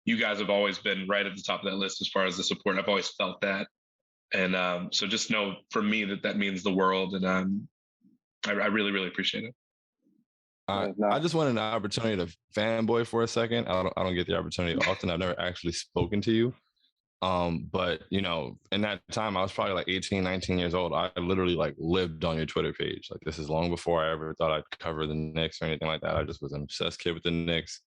you guys have always been right at the top of that list as far as the support. I've always felt that. And so just know from me that means the world. And I really, really appreciate it. I just wanted an opportunity to fanboy for a second. I don't get the opportunity often. I've never actually spoken to you. But in that time I was probably like 18, 19 years old. I literally like lived on your Twitter page. Like this is long before I ever thought I'd cover the Knicks or anything like that. I just was an obsessed kid with the Knicks.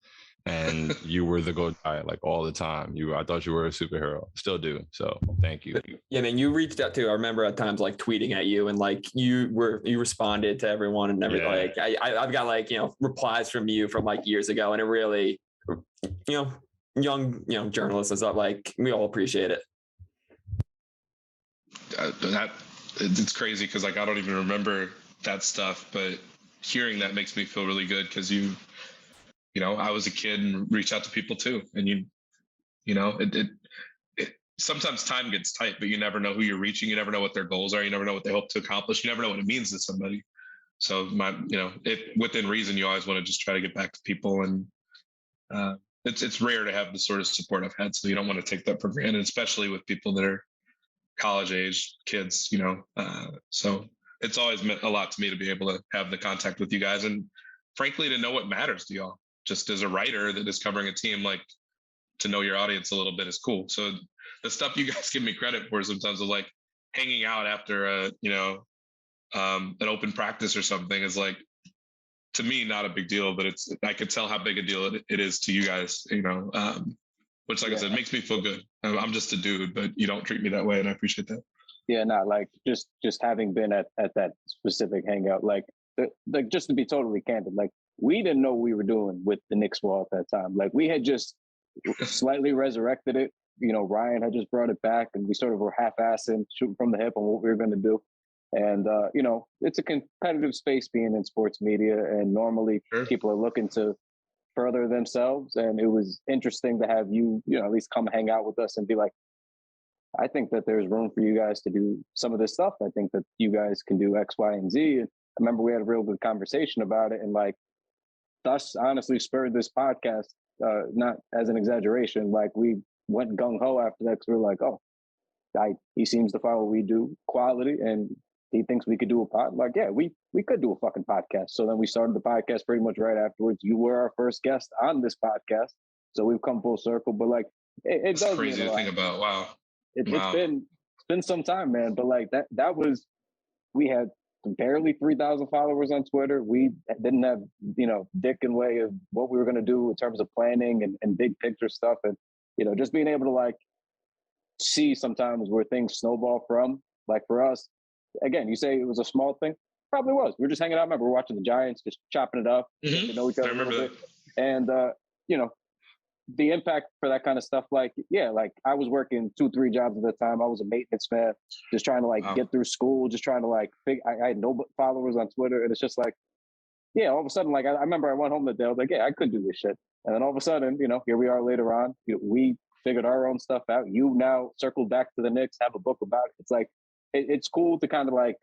And you were the go guy like all the time. I thought you were a superhero. Still do. So thank you. Yeah, man, you reached out to. I remember at times like tweeting at you and like you responded to everyone and everything. Yeah. Like I've got like replies from you from like years ago, and it really young journalists and stuff, like we all appreciate it. It's crazy because like I don't even remember that stuff, but hearing that makes me feel really good because I was a kid and reached out to people too. And it sometimes time gets tight, but you never know who you're reaching. You never know what their goals are. You never know what they hope to accomplish. You never know what it means to somebody. So within reason, you always want to just try to get back to people. And it's rare to have the sort of support I've had. So you don't want to take that for granted, especially with people that are college age kids, so it's always meant a lot to me to be able to have the contact with you guys. And frankly, to know what matters to y'all. Just as a writer that is covering a team, like to know your audience a little bit is cool. So the stuff you guys give me credit for sometimes of like hanging out after an open practice or something is like, to me, not a big deal, but I could tell how big a deal it is to you guys, which like I said, makes me feel good. I'm just a dude, but you don't treat me that way. And I appreciate that. Yeah, no, like just having been at that specific hangout, like just to be totally candid, like we didn't know what we were doing with the Knicks wall at that time. Like we had just slightly resurrected it. Ryan had just brought it back and we sort of were half-assing, shooting from the hip on what we were going to do. And, it's a competitive space being in sports media. And normally people are looking to further themselves. And it was interesting to have you, at least come hang out with us and be like, I think that there's room for you guys to do some of this stuff. I think that you guys can do X, Y, and Z. And I remember we had a real good conversation about it. And like, thus honestly spurred this podcast, not as an exaggeration. Like we went gung ho after that because we were like, oh, he seems to follow what we do, quality, and he thinks we could do a pod. Like, yeah, we could do a fucking podcast. So then we started the podcast pretty much right afterwards. You were our first guest on this podcast. So we've come full circle. But like, it does crazy to think about. Wow. It's been some time, man. But like that was, we had barely 3,000 followers on Twitter. We didn't have, dick in way of what we were going to do in terms of planning and big picture stuff. And, just being able to like see sometimes where things snowball from. Like for us, again, you say it was a small thing. Probably was. We were just hanging out. I remember watching the Giants, just chopping it up, getting to know each other a little bit. And, the impact for that kind of stuff, like I was working 2-3 jobs at the time. I was a maintenance man, just trying to like get through school, just trying to like I had no followers on Twitter, and it's just like, all of a sudden, like I remember I went home that day, I was like, I could do this shit, and then all of a sudden, here we are later on. We figured our own stuff out. You now circled back to the Knicks, have a book about it. It's like it's cool to kind of like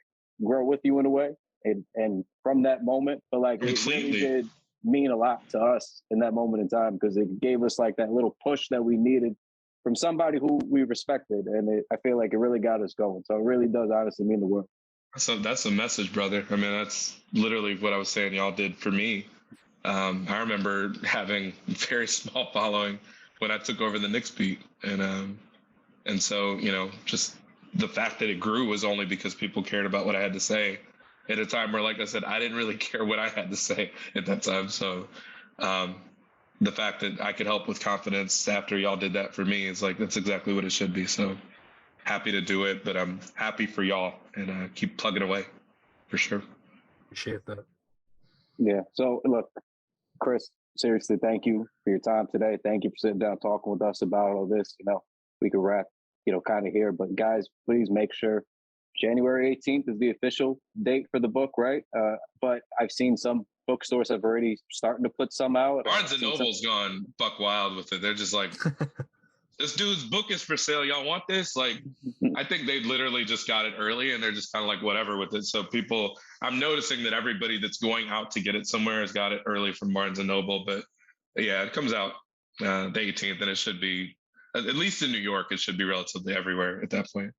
grow with you in a way, and from that moment, but like it really did mean a lot to us in that moment in time because it gave us like that little push that we needed from somebody who we respected, and I feel like it really got us going. So it really does honestly mean the world. So that's a message, brother. I mean, that's literally what I was saying y'all did for me. I remember having a very small following when I took over the Knicks beat, and so just the fact that it grew was only because people cared about what I had to say at a time where, like I said, I didn't really care what I had to say at that time. So the fact that I could help with confidence after y'all did that for me is like, that's exactly what it should be. So happy to do it, but I'm happy for y'all, and keep plugging away for sure. Appreciate that. Yeah. So look, Chris, seriously, thank you for your time today. Thank you for sitting down talking with us about all this. We could wrap, kind of here, but guys, please make sure January 18th is the official date for the book, right? But I've seen some bookstores have already starting to put some out. Barnes and Noble's gone buck wild with it. They're just like, this dude's book is for sale. Y'all want this? Like, I think they literally just got it early, and they're just kind of like whatever with it. So I'm noticing that everybody that's going out to get it somewhere has got it early from Barnes and Noble. But yeah, it comes out the 18th, and it should be, at least in New York, it should be relatively everywhere at that point.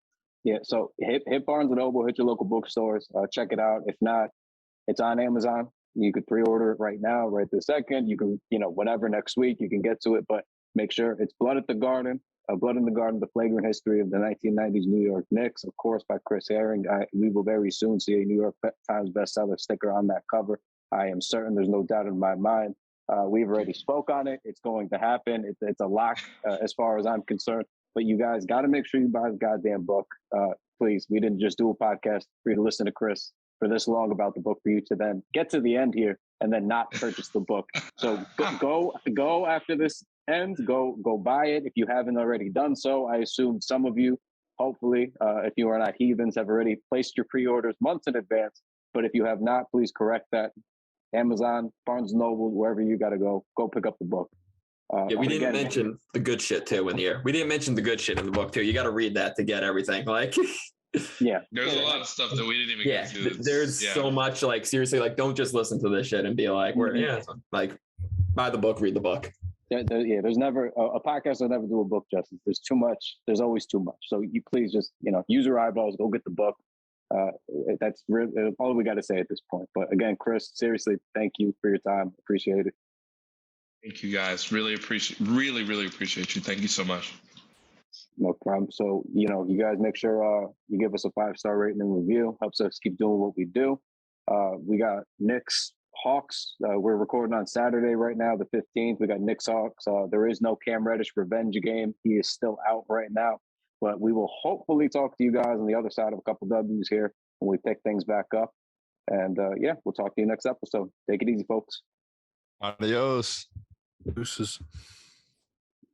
Yeah, so hit Barnes & Noble, hit your local bookstores, check it out. If not, it's on Amazon. You could pre-order it right now, right this second. You can, whatever, next week, you can get to it. But make sure it's Blood in the Garden, The Flagrant History of the 1990s New York Knicks, of course, by Chris Herring. We will very soon see a New York Times bestseller sticker on that cover. I am certain, there's no doubt in my mind. We've already spoke on it. It's going to happen. It's a lock as far as I'm concerned. But you guys got to make sure you buy the goddamn book. Please, we didn't just do a podcast for you to listen to Chris for this long about the book for you to then get to the end here and then not purchase the book. So go after this ends. Go buy it if you haven't already done so. I assume some of you, hopefully, if you are not heathens, have already placed your pre-orders months in advance. But if you have not, please correct that. Amazon, Barnes & Noble, wherever you got to go pick up the book. We didn't mention the good shit too in here. We didn't mention the good shit in the book too. You got to read that to get everything. Like, yeah, there's a lot of stuff that we didn't even get to. There's so much. Like, seriously, like, don't just listen to this shit and be like, like, buy the book, read the book. There's never a podcast will never do a book justice. There's too much. There's always too much. So you please just use your eyeballs. Go get the book. That's really all we got to say at this point. But again, Chris, seriously, thank you for your time. Appreciate it. Thank you guys. Really appreciate you. Thank you so much. No problem. So, you guys make sure you give us a 5-star rating and review. Helps us keep doing what we do. We got Knicks, Hawks. We're recording on Saturday right now, the 15th. We got Knicks, Hawks. There is no Cam Reddish revenge game. He is still out right now. But we will hopefully talk to you guys on the other side of a couple W's here when we pick things back up. And we'll talk to you next episode. Take it easy, folks. Adios. Deuces.